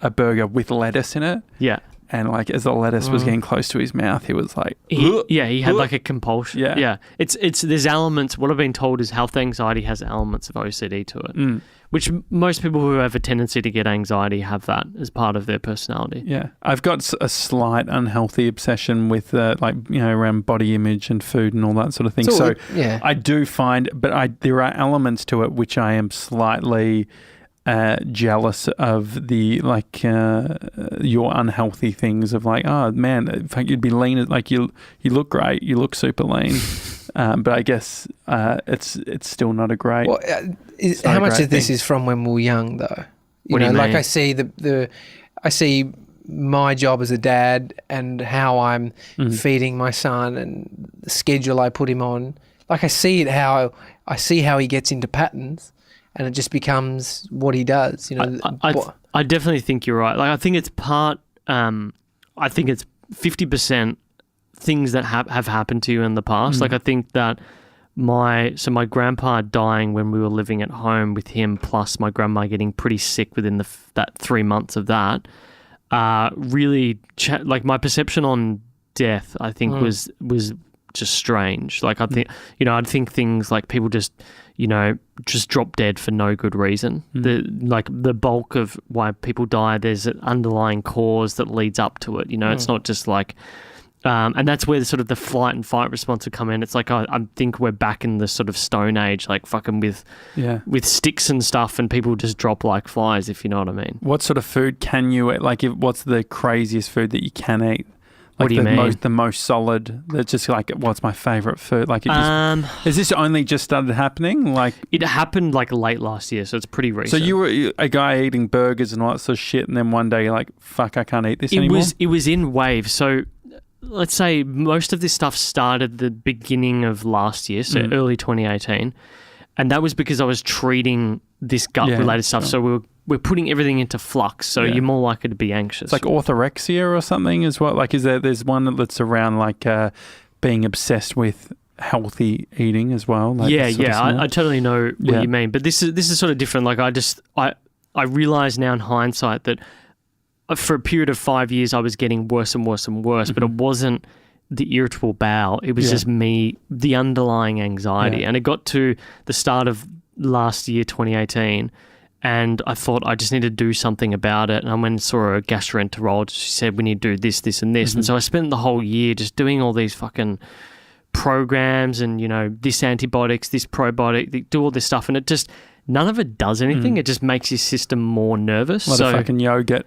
a burger with lettuce in it. Yeah. And as the lettuce was getting close to his mouth, he was he had a compulsion. Yeah. There's elements, what I've been told is health anxiety has elements of OCD to it, which most people who have a tendency to get anxiety have that as part of their personality. Yeah. I've got a slight unhealthy obsession with around body image and food and all that sort of thing. So I do find, but there are elements to it which I am slightly... jealous of the your unhealthy things of oh man, in fact you'd be lean, you look great, you look super lean, but I guess it's still not a great. Well, how much of this is from when we were young though? What do you mean? I see I see my job as a dad and how I'm feeding my son and the schedule I put him on. I see how he gets into patterns. And it just becomes what he does, I definitely think you're right. I think it's part. I think it's 50% things that have happened to you in the past. I think that my grandpa dying when we were living at home with him, plus my grandma getting pretty sick within that 3 months of that, really my perception on death. I think was just strange. I think I'd think things like people just drop dead for no good reason. The bulk of why people die, there's an underlying cause that leads up to it. It's not just and that's where the flight and fight response would come in. It's I think we're back in the sort of Stone Age, fucking with sticks and stuff, and people just drop like flies, if you know what I mean. What sort of food can you eat? What's the craziest food that you can eat? What do you mean? The most solid. That's just what's my favourite food? Has this only just started happening? It happened late last year, so it's pretty recent. So you were a guy eating burgers and all that sort of shit, and then one day you're fuck, I can't eat this anymore? It was in waves. So let's say most of this stuff started the beginning of last year, so early 2018. And that was because I was treating this gut-related stuff. Sure. So we're putting everything into flux, so you're more likely to be anxious. It's like orthorexia or something as well. Like, there's one that's around like being obsessed with healthy eating as well. Like I totally know what you mean. But this is sort of different. Like, I realize now in hindsight that for a period of 5 years I was getting worse and worse and worse, but it wasn't the irritable bowel. It was just me, the underlying anxiety. And it got to the start of last year, 2018, and I thought I just need to do something about it. And I went and saw a gastroenterologist. She said, we need to do this, this, and this. And so I spent the whole year just doing all these fucking programs and, this antibiotics, this probiotic, do all this stuff. And it just, none of it does anything. It just makes your system more nervous. A lot of fucking yogurt.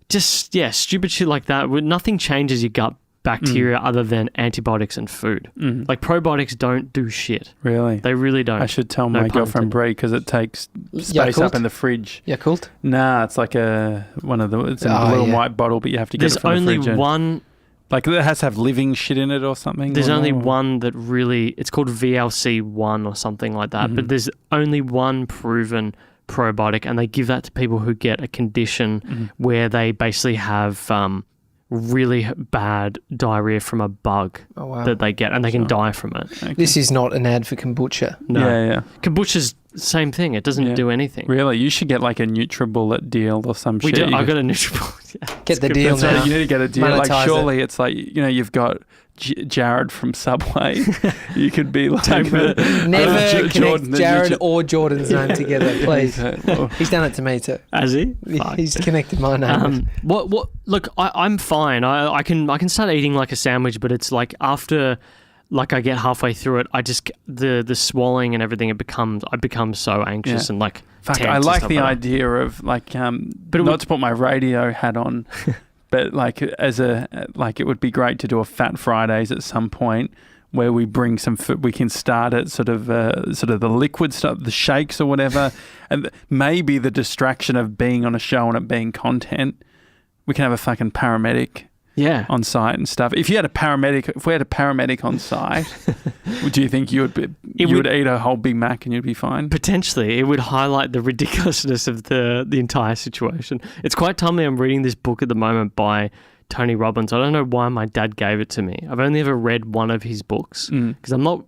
Just, stupid shit like that. Nothing changes your gut bacteria other than antibiotics and food. Like, probiotics don't do shit. Really? They really don't. I should tell my girlfriend Brie, because it takes space up in the fridge. Yakult? Nah, it's like it's in a little white bottle, but you have to get it from the fridge. There's only one... Like, it has to have living shit in it or something? There's only one that really... It's called VLC1 or something like that, but there's only one proven probiotic, and they give that to people who get a condition where they basically have... really bad diarrhea from a bug that they get, and they can die from it. Okay. This is not an ad for kombucha. No. Yeah. Kombucha's same thing. It doesn't do anything. Really? You should get like a NutriBullet deal or some shit. I got a NutriBullet. Get the deal now. Right. You need to get a deal. Monetize like, surely it's like, you've got Jared from Subway. You could be like... Never connect Jared or Jordan's name together, please. He's done it to me too. Has he? He's connected my name. What? Look, I'm fine. I can start eating like a sandwich, but it's like after... Like, I get halfway through it, I just the swallowing and everything. I become so anxious and like. Fuck, I like the idea of like, but not to put my radio hat on, but like it would be great to do a Fat Fridays at some point where we bring some food. We can start at sort of the liquid stuff, the shakes or whatever, and maybe the distraction of being on a show and it being content. We can have a fucking paramedic. Yeah, on site and stuff. If we had a paramedic on site, do you think you would eat a whole Big Mac and you'd be fine? Potentially, it would highlight the ridiculousness of the entire situation. It's quite timely. I'm reading this book at the moment by Tony Robbins. I don't know why my dad gave it to me. I've only ever read one of his books because I'm not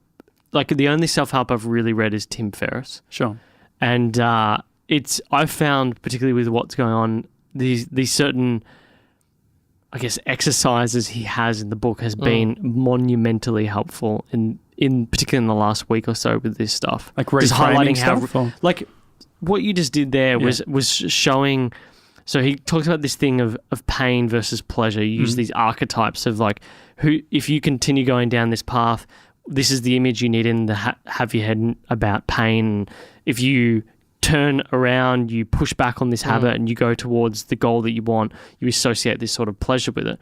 like the only self-help I've really read is Tim Ferriss. Sure, and I've found particularly with what's going on these certain, I guess, exercises he has in the book has been monumentally helpful in particularly in the last week or so with this stuff. Like just highlighting how, like what you just did there was showing. So he talks about this thing of pain versus pleasure. You use these archetypes of like, if you continue going down this path, this is the image you need in the have your head about pain. If you turn around, you push back on this habit and you go towards the goal that you want, you associate this sort of pleasure with it.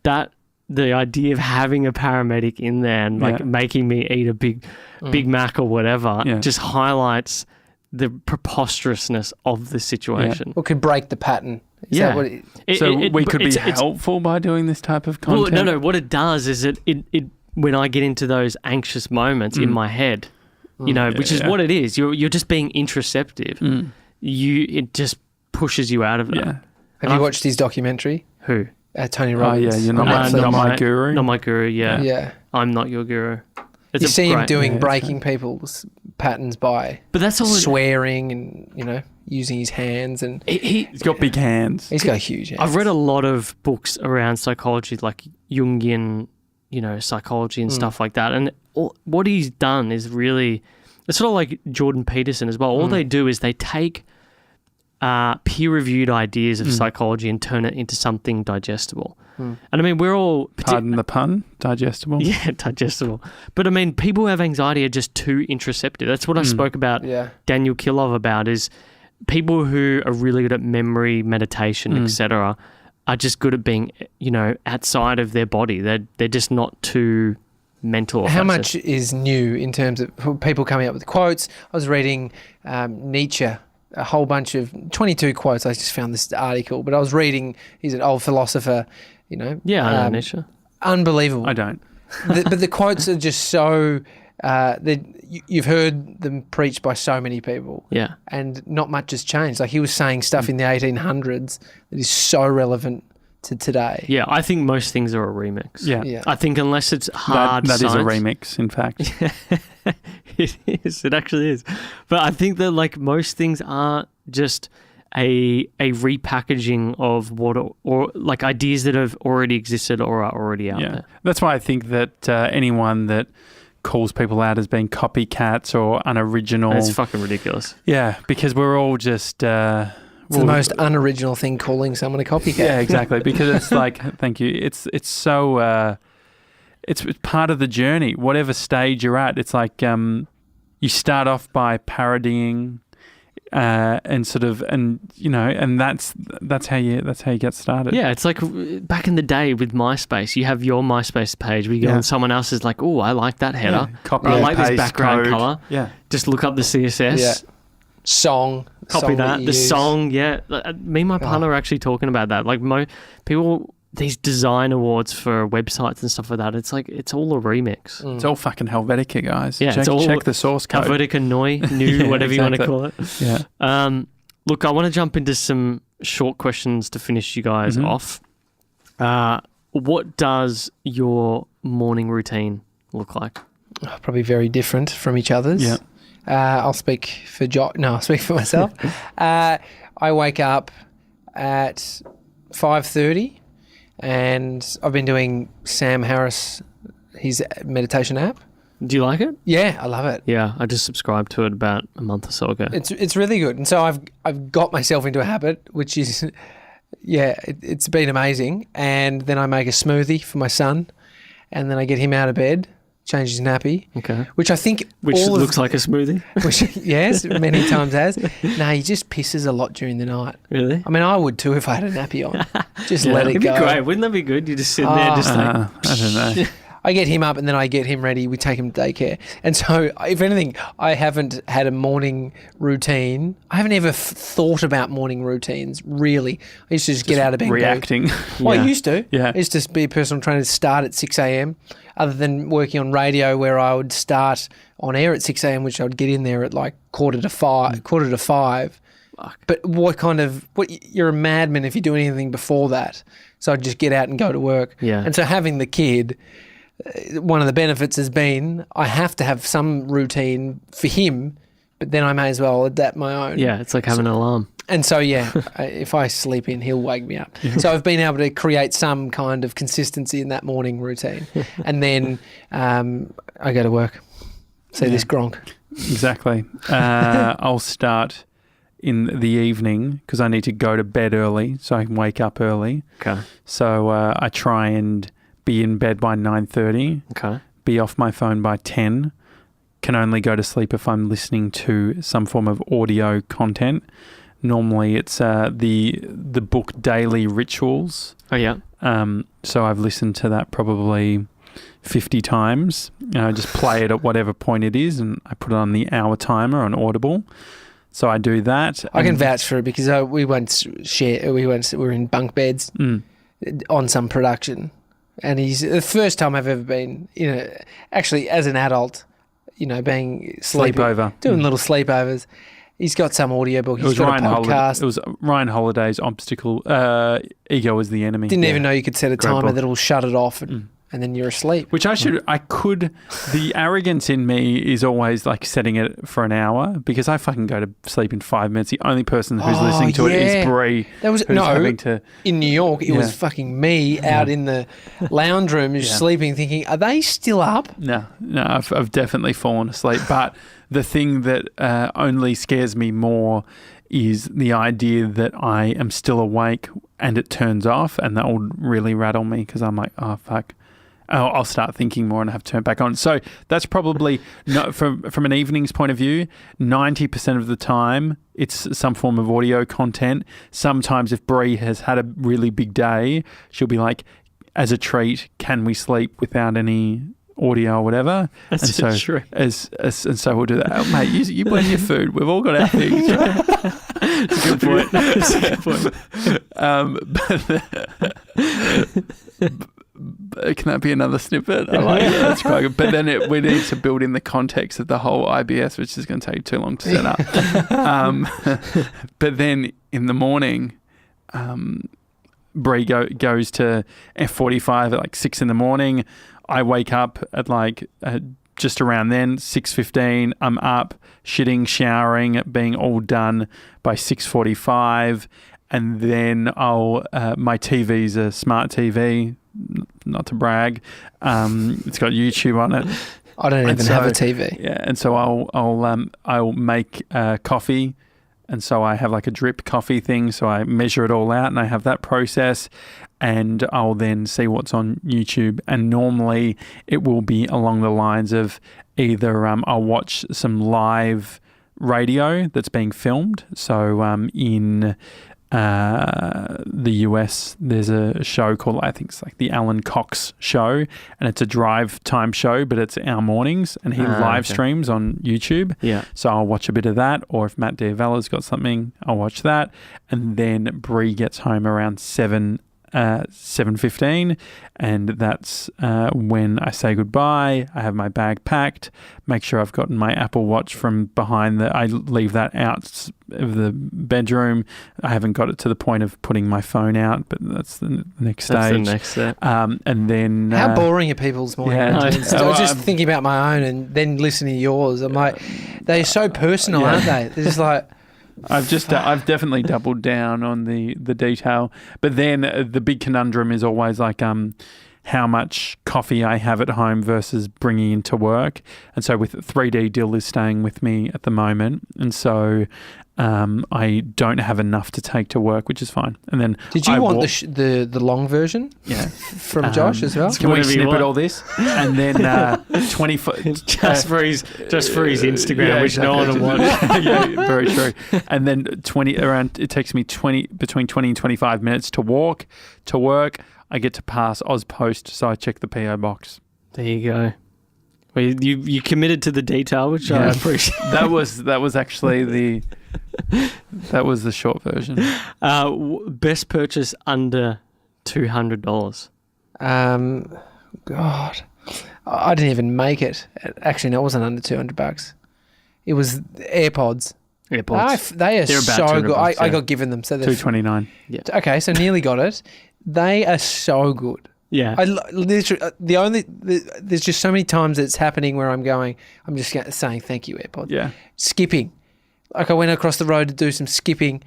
That the idea of having a paramedic in there and like making me eat a Big Mac or whatever just highlights the preposterousness of the situation. Or could break the pattern. Is that what we could be helpful by doing this type of content? Well, no. What it does is it when I get into those anxious moments in my head, which is what it is. You're just being introspective. It just pushes you out of it. Have you watched his documentary? Who? Tony Robbins. Oh yeah, you're not my guru. Not my guru. Yeah. I'm not your guru. You see him doing breaking people's patterns by swearing and using his hands, and he's got big hands. He's got huge hands. I've read a lot of books around psychology, like Jungian, psychology and stuff like that. And what he's done is really, it's sort of like Jordan Peterson as well. All they do is they take peer-reviewed ideas of psychology and turn it into something digestible. And I mean, we're all... Pardon the pun? Digestible? Yeah, digestible. But I mean, people who have anxiety are just too introspective. That's what I spoke about Daniel Kilov about, is people who are really good at memory, meditation, etc., are just good at being, outside of their body. They're just not too mental. How much is new in terms of people coming up with quotes? I was reading Nietzsche, a whole bunch of 22 quotes. I just found this article, but I was reading, he's an old philosopher, Yeah, I know Nietzsche. unbelievable. I don't. But the quotes are just so. You've heard them preached by so many people. Yeah. And not much has changed. Like he was saying stuff in the 1800s that is so relevant to today. Yeah, I think most things are a remix. Yeah. I think unless it's hard that is a science- remix, in fact. It is. It actually is. But I think that like most things are just a repackaging of what or like ideas that have already existed or are already out there. That's why I think that anyone that calls people out as being copycats or unoriginal, It's fucking ridiculous. Yeah, because we're all just. It's the most unoriginal thing, calling someone a copycat. Yeah, exactly. Because it's like, thank you. It's so. It's part of the journey. Whatever stage you're at, it's like you start off by parodying, and sort of, and you know, and that's how you get started. Yeah, it's like back in the day with MySpace. You have your MySpace page where you go on someone else's like, oh, I like that header. Yeah. Copy, I like this paste, background code. color. Yeah. Just look up the CSS. Yeah. Song. Copy that. you The use. song, yeah. Me and my partner are actually talking about that. Like people, these design awards for websites and stuff like that. It's like it's all a remix. It's all fucking Helvetica, guys. Yeah, it's all check the source code. Helvetica, New, Yeah, whatever you want to exactly. call it. Yeah. Look, I want to jump into some short questions to finish you guys off. What does your morning routine look like? Probably very different from each other's. Yeah. I'll speak for I'll speak for myself. I wake up at 5:30 and I've been doing Sam Harris, his meditation app. Do you like it? Yeah, I love it. Yeah, I just subscribed to it about a month or so ago. It's really good. And so I've got myself into a habit, which is, it's been amazing. And then I make a smoothie for my son and then I get him out of bed, change his nappy. Okay. Which I think looks like a smoothie. Which, yes, many times has. No, he just pisses a lot during the night. Really? I mean, I would too if I had a nappy on. Just let it It'd go. be great. Wouldn't that be good? You just sit there just like... I don't know. I get him up and then I get him ready. We take him to daycare. And so, if anything, I haven't had a morning routine. I haven't ever thought about morning routines, really. I used to just get out of bed Reacting. and go. Well, I Yeah. used to. Yeah. I used to be a personal trainer to start at 6 a.m. other than working on radio where I would start on air at 6 a.m., which I would get in there at like quarter to five. But you're a madman if you do anything before that. So I'd just get out and go to work. Yeah. And so having the kid, one of the benefits has been I have to have some routine for him, but then I may as well adapt my own. Yeah, it's like having an alarm. And so, if I sleep in, he'll wake me up. So I've been able to create some kind of consistency in that morning routine. And then I go to work. See this Gronk. Exactly. I'll start in the evening because I need to go to bed early so I can wake up early. Okay. So I try and be in bed by 9:30. Okay. Be off my phone by 10. Can only go to sleep if I'm listening to some form of audio content. Normally it's the book Daily Rituals. Oh, yeah. So I've listened to that probably 50 times. I just play it at whatever point it is and I put it on the hour timer on Audible. So I do that. I can vouch for it because we were in bunk beds on some production. And he's the first time I've ever been, actually as an adult, being Sleepover. doing little sleepovers. He's got some audiobook. He's got a podcast. It was Ryan Holiday's Obstacle. Ego is the Enemy. Didn't even know you could set a Great timer book. that'll shut it off and then you're asleep. Which the arrogance in me is always like setting it for an hour because I fucking go to sleep in 5 minutes. The only person who's listening to it is Bree. In New York, it was fucking me out in the lounge room sleeping thinking, are they still up? No, I've definitely fallen asleep. But the thing that only scares me more is the idea that I am still awake and it turns off, and that will really rattle me because I'm like, oh, fuck. I'll start thinking more and have to turn it back on. So that's probably, from an evening's point of view, 90% of the time it's some form of audio content. Sometimes if Bree has had a really big day, she'll be like, as a treat, can we sleep without any audio or whatever? That's true. And so we'll do that. Oh, mate, you blend your food. We've all got our things. That's a good point. That's a good point. can that be another snippet? I like that. That's quite good. But then we need to build in the context of the whole IBS, which is going to take too long to set up. But then in the morning, Bree goes to F45 at like 6 in the morning. I wake up at like just around then, 6:15. I'm up, shitting, showering, being all done by 6:45. And then my TV's a smart TV, not to brag. It's got YouTube on it. I don't even have a TV. Yeah, and so I'll make coffee, and so I have like a drip coffee thing. So I measure it all out, and I have that process, and I'll then see what's on YouTube. And normally it will be along the lines of either I'll watch some live radio that's being filmed. So in the US, there's a show called, I think it's like the Alan Cox Show, and it's a drive time show, but it's our mornings, and he live streams on YouTube. Yeah. So I'll watch a bit of that, or if Matt Diavella's got something, I'll watch that. And then Bree gets home around 7:15, and that's when I say goodbye. I have my bag packed, make sure I've gotten my Apple Watch from behind I leave that out of the bedroom. I haven't got it to the point of putting my phone out, but that's the next stage. That's the next step. And then how boring are people's morning routines? I was just thinking about my own and then listening to yours. I'm like, they're so personal, aren't they? They're just like, I've definitely doubled down on the detail, but then the big conundrum is always like how much coffee I have at home versus bringing into work. And so with 3D Dill is staying with me at the moment, and so I don't have enough to take to work, which is fine. And then did you want the long version? Yeah, from Josh as well. Can we snippet all this? And then 24 just for his Instagram, which no one will watch. Yeah, very true. And then it takes me between 20 and 25 minutes to walk to work. I get to pass Ozpost, so I check the PO box. There you go. Well, you committed to the detail, which I appreciate. That was actually that was the short version. Best purchase under $200. God, I didn't even make it. Actually, no, it wasn't under $200. It was AirPods. They are so good. I got given them. So $229. Yeah. Okay, so nearly got it. They are so good. Yeah. I literally there's just so many times it's happening where I'm just saying thank you, AirPods. Yeah. Skipping. Like I went across the road to do some skipping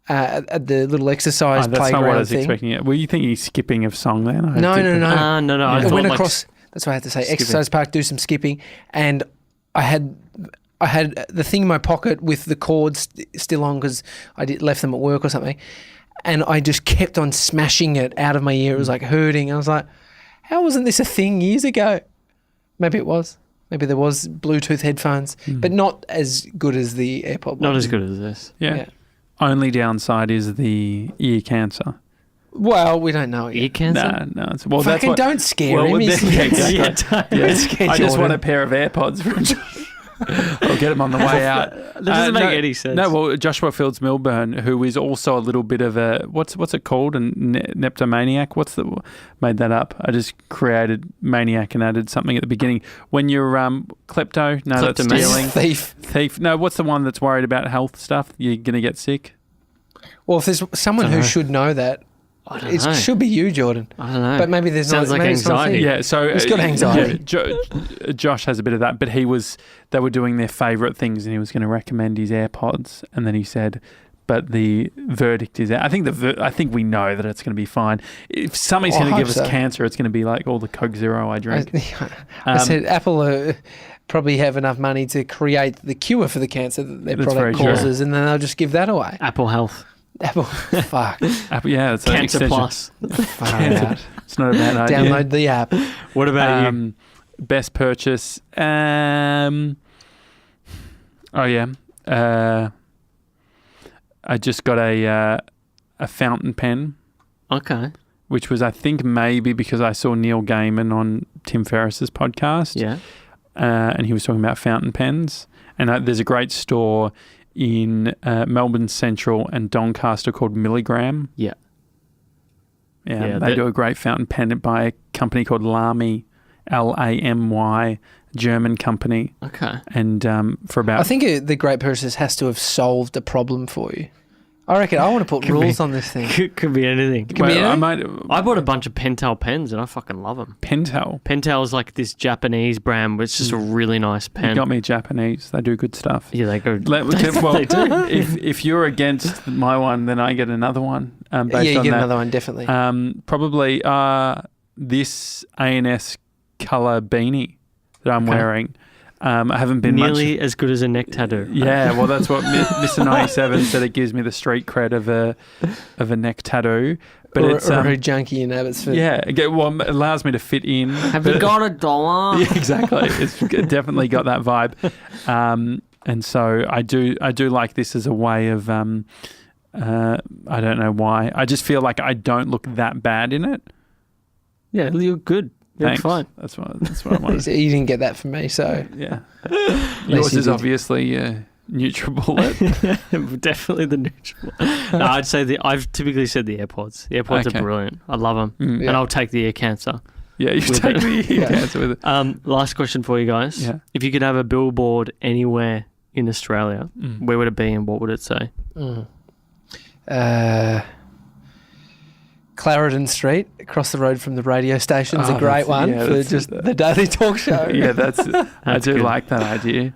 at the little exercise playground thing. That's not what I was expecting. Were you thinking skipping of song then? No. No. I went across, that's what I had to say, skipping. Exercise park, do some skipping, and I had the thing in my pocket with the cords still on because I left them at work or something. And I just kept on smashing it out of my ear. It was like hurting. I was like, how wasn't this a thing years ago? Maybe it was. Maybe there was Bluetooth headphones, but not as good as the AirPod. Not as good as this. Yeah. Only downside is the ear cancer. Well, we don't know yet. Ear cancer? No. Fucking don't scare him. I just want a pair of AirPods from I'll get him on the way out. That doesn't make any sense. No, well, Joshua Fields Milburn, who is also a little bit of a what's it called? A neptomaniac. Made that up? I just created maniac and added something at the beginning. When you're klepto, no, that's stealing. Thief. No, what's the one that's worried about health stuff? You're gonna get sick. Well, if there's someone who should know that. It should be you, Jordan. I don't know. But maybe there's sounds like anxiety. Yeah, so he's got anxiety. Yeah, Josh has a bit of that, but they were doing their favourite things, and he was going to recommend his AirPods, and then he said, "But the verdict is out." I think we know that it's going to be fine. If somebody's going to give us cancer, it's going to be like all the Coke Zero I drink. I said Apple probably have enough money to create the cure for the cancer that their product causes, and then they'll just give that away. Apple Health. Apple, fuck. Apple, yeah, it's Cancer Plus. Cancer. It's not a bad idea. Download the app. What about you? Best purchase? I just got a fountain pen. Okay. Which was, I think, maybe because I saw Neil Gaiman on Tim Ferriss's podcast. Yeah. And he was talking about fountain pens. And there's a great store in Melbourne Central and Doncaster called Milligram. Yeah. Yeah, they do a great fountain pen by a company called Lamy, Lamy, German company. Okay. And for about... I think the great process has to have solved a problem for you. I reckon I want to put rules on this thing. Could be anything. I bought a bunch of Pentel pens and I fucking love them. Pentel? Pentel is like this Japanese brand, but it's just a really nice pen. You got me Japanese. They do good stuff. Yeah, they go. They do. If you're against my one, then I get another one. You get another one, definitely. Probably this ANS colour beanie that I'm wearing. I haven't been nearly as good as a neck tattoo. Yeah, well, that's what Mr. 97 said. It gives me the street cred of a neck tattoo. But it's a junkie in Abbotsford. Yeah, well, it allows me to fit in. Have you got $1? Yeah, exactly. It's definitely got that vibe. And so I do like this as a way of I don't know why. I just feel like I don't look that bad in it. Yeah, you're good. Thanks. Fine. That's what I wanted. You didn't get that from me, so yeah. Yours is obviously neutral bullet. Definitely the neutral. No, I'd say I've typically said the AirPods. The AirPods are brilliant. I love them, and I'll take the ear cancer. Yeah, you take the ear cancer with it. Last question for you guys. Yeah. If you could have a billboard anywhere in Australia, where would it be and what would it say? Clarendon Street, across the road from the radio station, is a great one for just the daily talk show. Yeah, I do like that idea.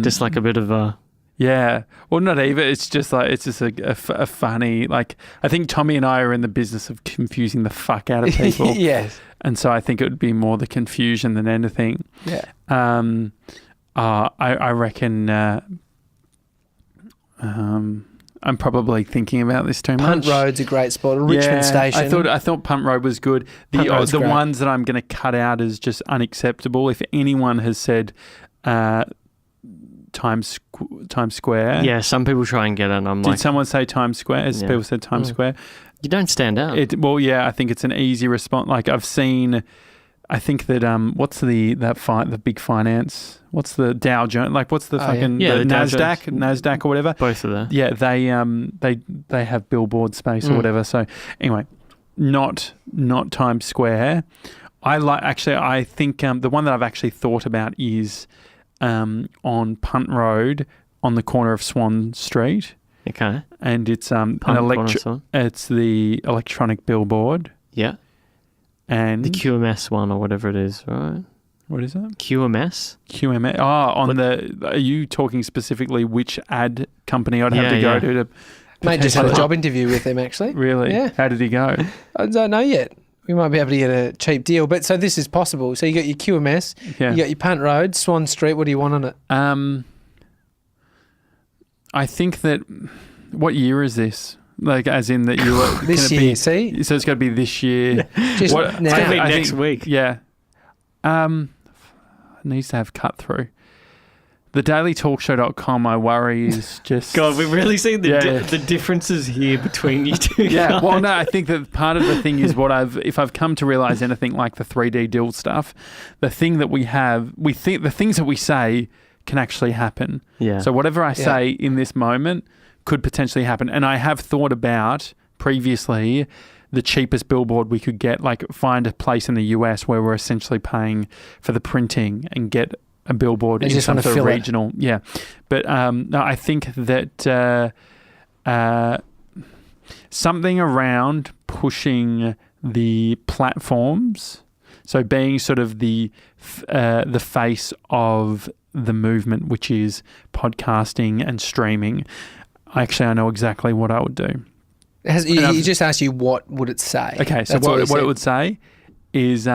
Just like a bit of a... Yeah. Well, not even. It's just a funny... Like, I think Tommy and I are in the business of confusing the fuck out of people. Yes. And so I think it would be more the confusion than anything. Yeah. I reckon... I'm probably thinking about this too much. Punt Road's a great spot. Richmond Station. I thought Punt Road was good. The ones that I'm going to cut out is just unacceptable. If anyone has said Times Square. Yeah, some people try and get it and I'm Did someone say Times Square? As people said Times Square. You don't stand out. I think it's an easy response. Like I've seen... I think that what's the big finance? What's the Dow Jones? Like what's the fucking the Nasdaq or whatever? Both of them. Yeah, they have billboard space or whatever. So anyway, not Times Square. I think the one that I've actually thought about is on Punt Road on the corner of Swan Street. Okay. And it's it's the electronic billboard. Yeah. And the QMS one or whatever it is, right? What is it? QMS? QMS. Oh, are you talking specifically which ad company I'd have to go to? Mate just had a job interview with him, actually. Really? Yeah. How did he go? I don't know yet. We might be able to get a cheap deal. But so this is possible. So you got your QMS, you got your Punt Road, Swan Street. What do you want on it? I think that... What year is this? Like, as in that you were... This year, see? So it's got to be this year. Just now. It's going to be next week. Yeah. Needs to have cut through. TheDailyTalkShow.com, I worry, is just... God, we've really seen the differences here between you two guys. Well, no, I think that part of the thing is if I've come to realise anything like the 3D deal stuff, the thing that the things that we say can actually happen. Yeah. So whatever I say in this moment could potentially happen. And I have thought about previously the cheapest billboard we could get, like find a place in the US where we're essentially paying for the printing and get a billboard in some sort of regional. Yeah. But no, I think that something around pushing the platforms, so being sort of the face of the movement, which is podcasting and streaming. Actually, I know exactly what I would do. He just asked you what would it say. Okay, so what it would say is...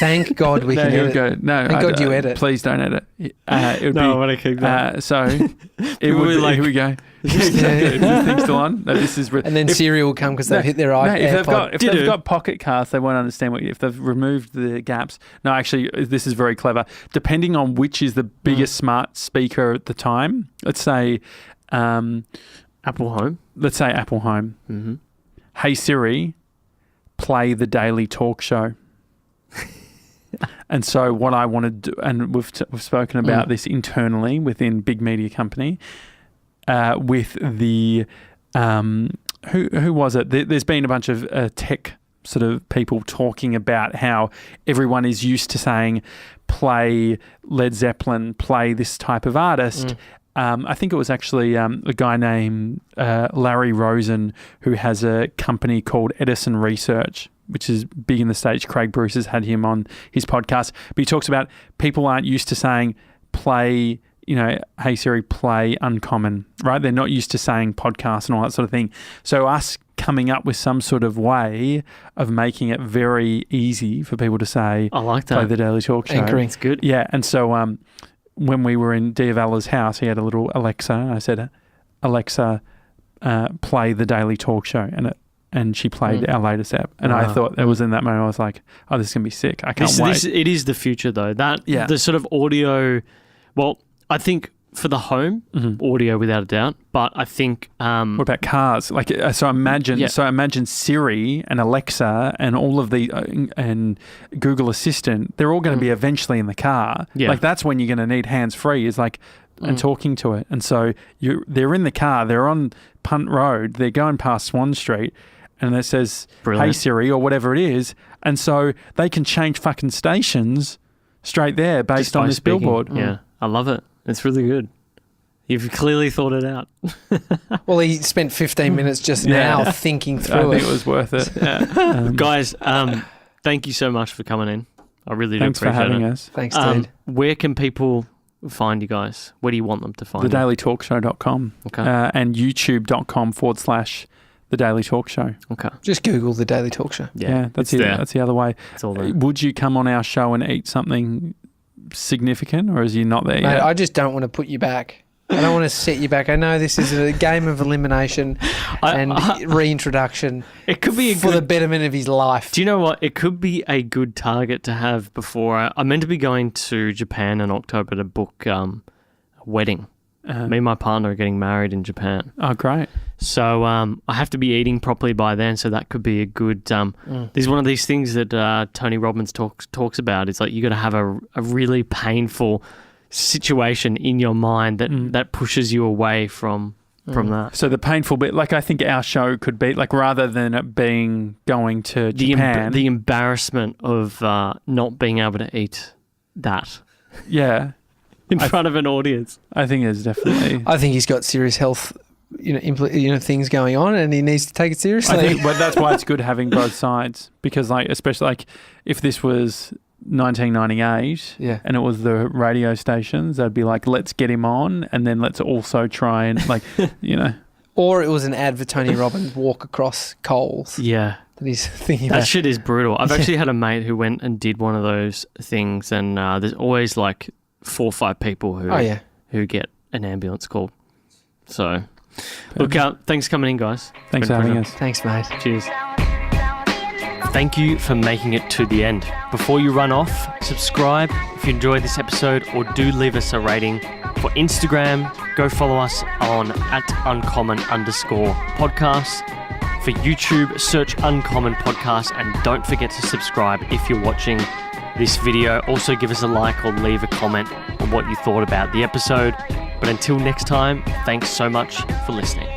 Thank God we can edit. No, thank God you edit. Please don't edit. I want to keep that. So it would be like, here we go. Is this thing still on? No, this is... And then Siri will come because they've hit their iPod. If they've got Pocket Casts, they won't understand if they've removed the gaps. No, actually, this is very clever. Depending on which is the biggest smart speaker at the time, let's say... Apple Home. Let's say Apple Home. Mm-hmm. Hey Siri, play the Daily Talk Show. And so what I want to do, and we've spoken about this internally within Big Media Company, with the who was it? There's been a bunch of tech sort of people talking about how everyone is used to saying play Led Zeppelin, play this type of artist. I think it was actually a guy named Larry Rosen who has a company called Edison Research, which is big in the States. Craig Bruce has had him on his podcast. But he talks about people aren't used to saying play, hey Siri, play Uncommon, right? They're not used to saying podcast and all that sort of thing. So us coming up with some sort of way of making it very easy for people to say, I like that. Play the Daily Talk Show. Anchoring. It's good. Yeah, and so when we were in Diavala's house, he had a little Alexa, and I said, Alexa, play the Daily Talk Show, and she played our latest app. And I thought that was in that moment, I was like, oh, this is going to be sick. I can't wait. It is the future, though. The sort of audio, well, I think for the home, audio without a doubt, but I think... what about cars? Like, so imagine Siri and Alexa and all of the, and Google Assistant, they're all going to be eventually in the car. Yeah. Like, that's when you're going to need hands-free, is like, and talking to it. And so they're in the car, they're on Punt Road, they're going past Swan Street, and it says, Hey Siri, or whatever it is. And so they can change fucking stations straight there based on this billboard. Yeah, I love it. It's really good. You've clearly thought it out. Well, he spent 15 minutes just now thinking through I think it was worth it. Guys, thank you so much for coming in. I really do appreciate it. Thanks for having us. Thanks, dude. Where can people find you guys? Where do you want them to find you? TheDailyTalkShow.com and YouTube.com/The Daily Talk Show. Okay. Just Google The Daily Talk Show. Yeah, that's the other way. It's all there. Would you come on our show and eat something significant, or is you not there yet? Mate, I just don't want to put you back. I don't want to set you back. I know this is a game of elimination and reintroduction. It could be for the betterment of his life. Do you know what? It could be a good target to have before. I'm meant to be going to Japan in October to book a wedding. Me and my partner are getting married in Japan. Oh, great. So I have to be eating properly by then, so that could be a good... This is one of these things that Tony Robbins talks about. It's like you got to have a really painful situation in your mind that pushes you away from that. So the painful bit, like I think our show could be, like rather than it being going to Japan... The embarrassment of not being able to eat that. Yeah. In front of an audience. I think there's definitely... I think he's got serious health things going on, and he needs to take it seriously. But that's why it's good having both sides, because like especially like if this was 1998 and it was the radio stations, they'd be like, let's get him on, and then let's also try and like or it was an ad for Tony Robbins walk across Coles. Yeah. That he's thinking about. That shit is brutal. I've actually had a mate who went and did one of those things, and there's always like 4 or 5 people who get an ambulance called. So, look out. Thanks for coming in, guys. Thanks for having us. Thanks, mate. Cheers. Thank you for making it to the end. Before you run off, subscribe if you enjoyed this episode, or do leave us a rating. For Instagram, go follow us on @uncommon_podcast. For YouTube, search Uncommon Podcast, and don't forget to subscribe if you're watching this video. Also give us a like or leave a comment on what you thought about the episode. But until next time, thanks so much for listening.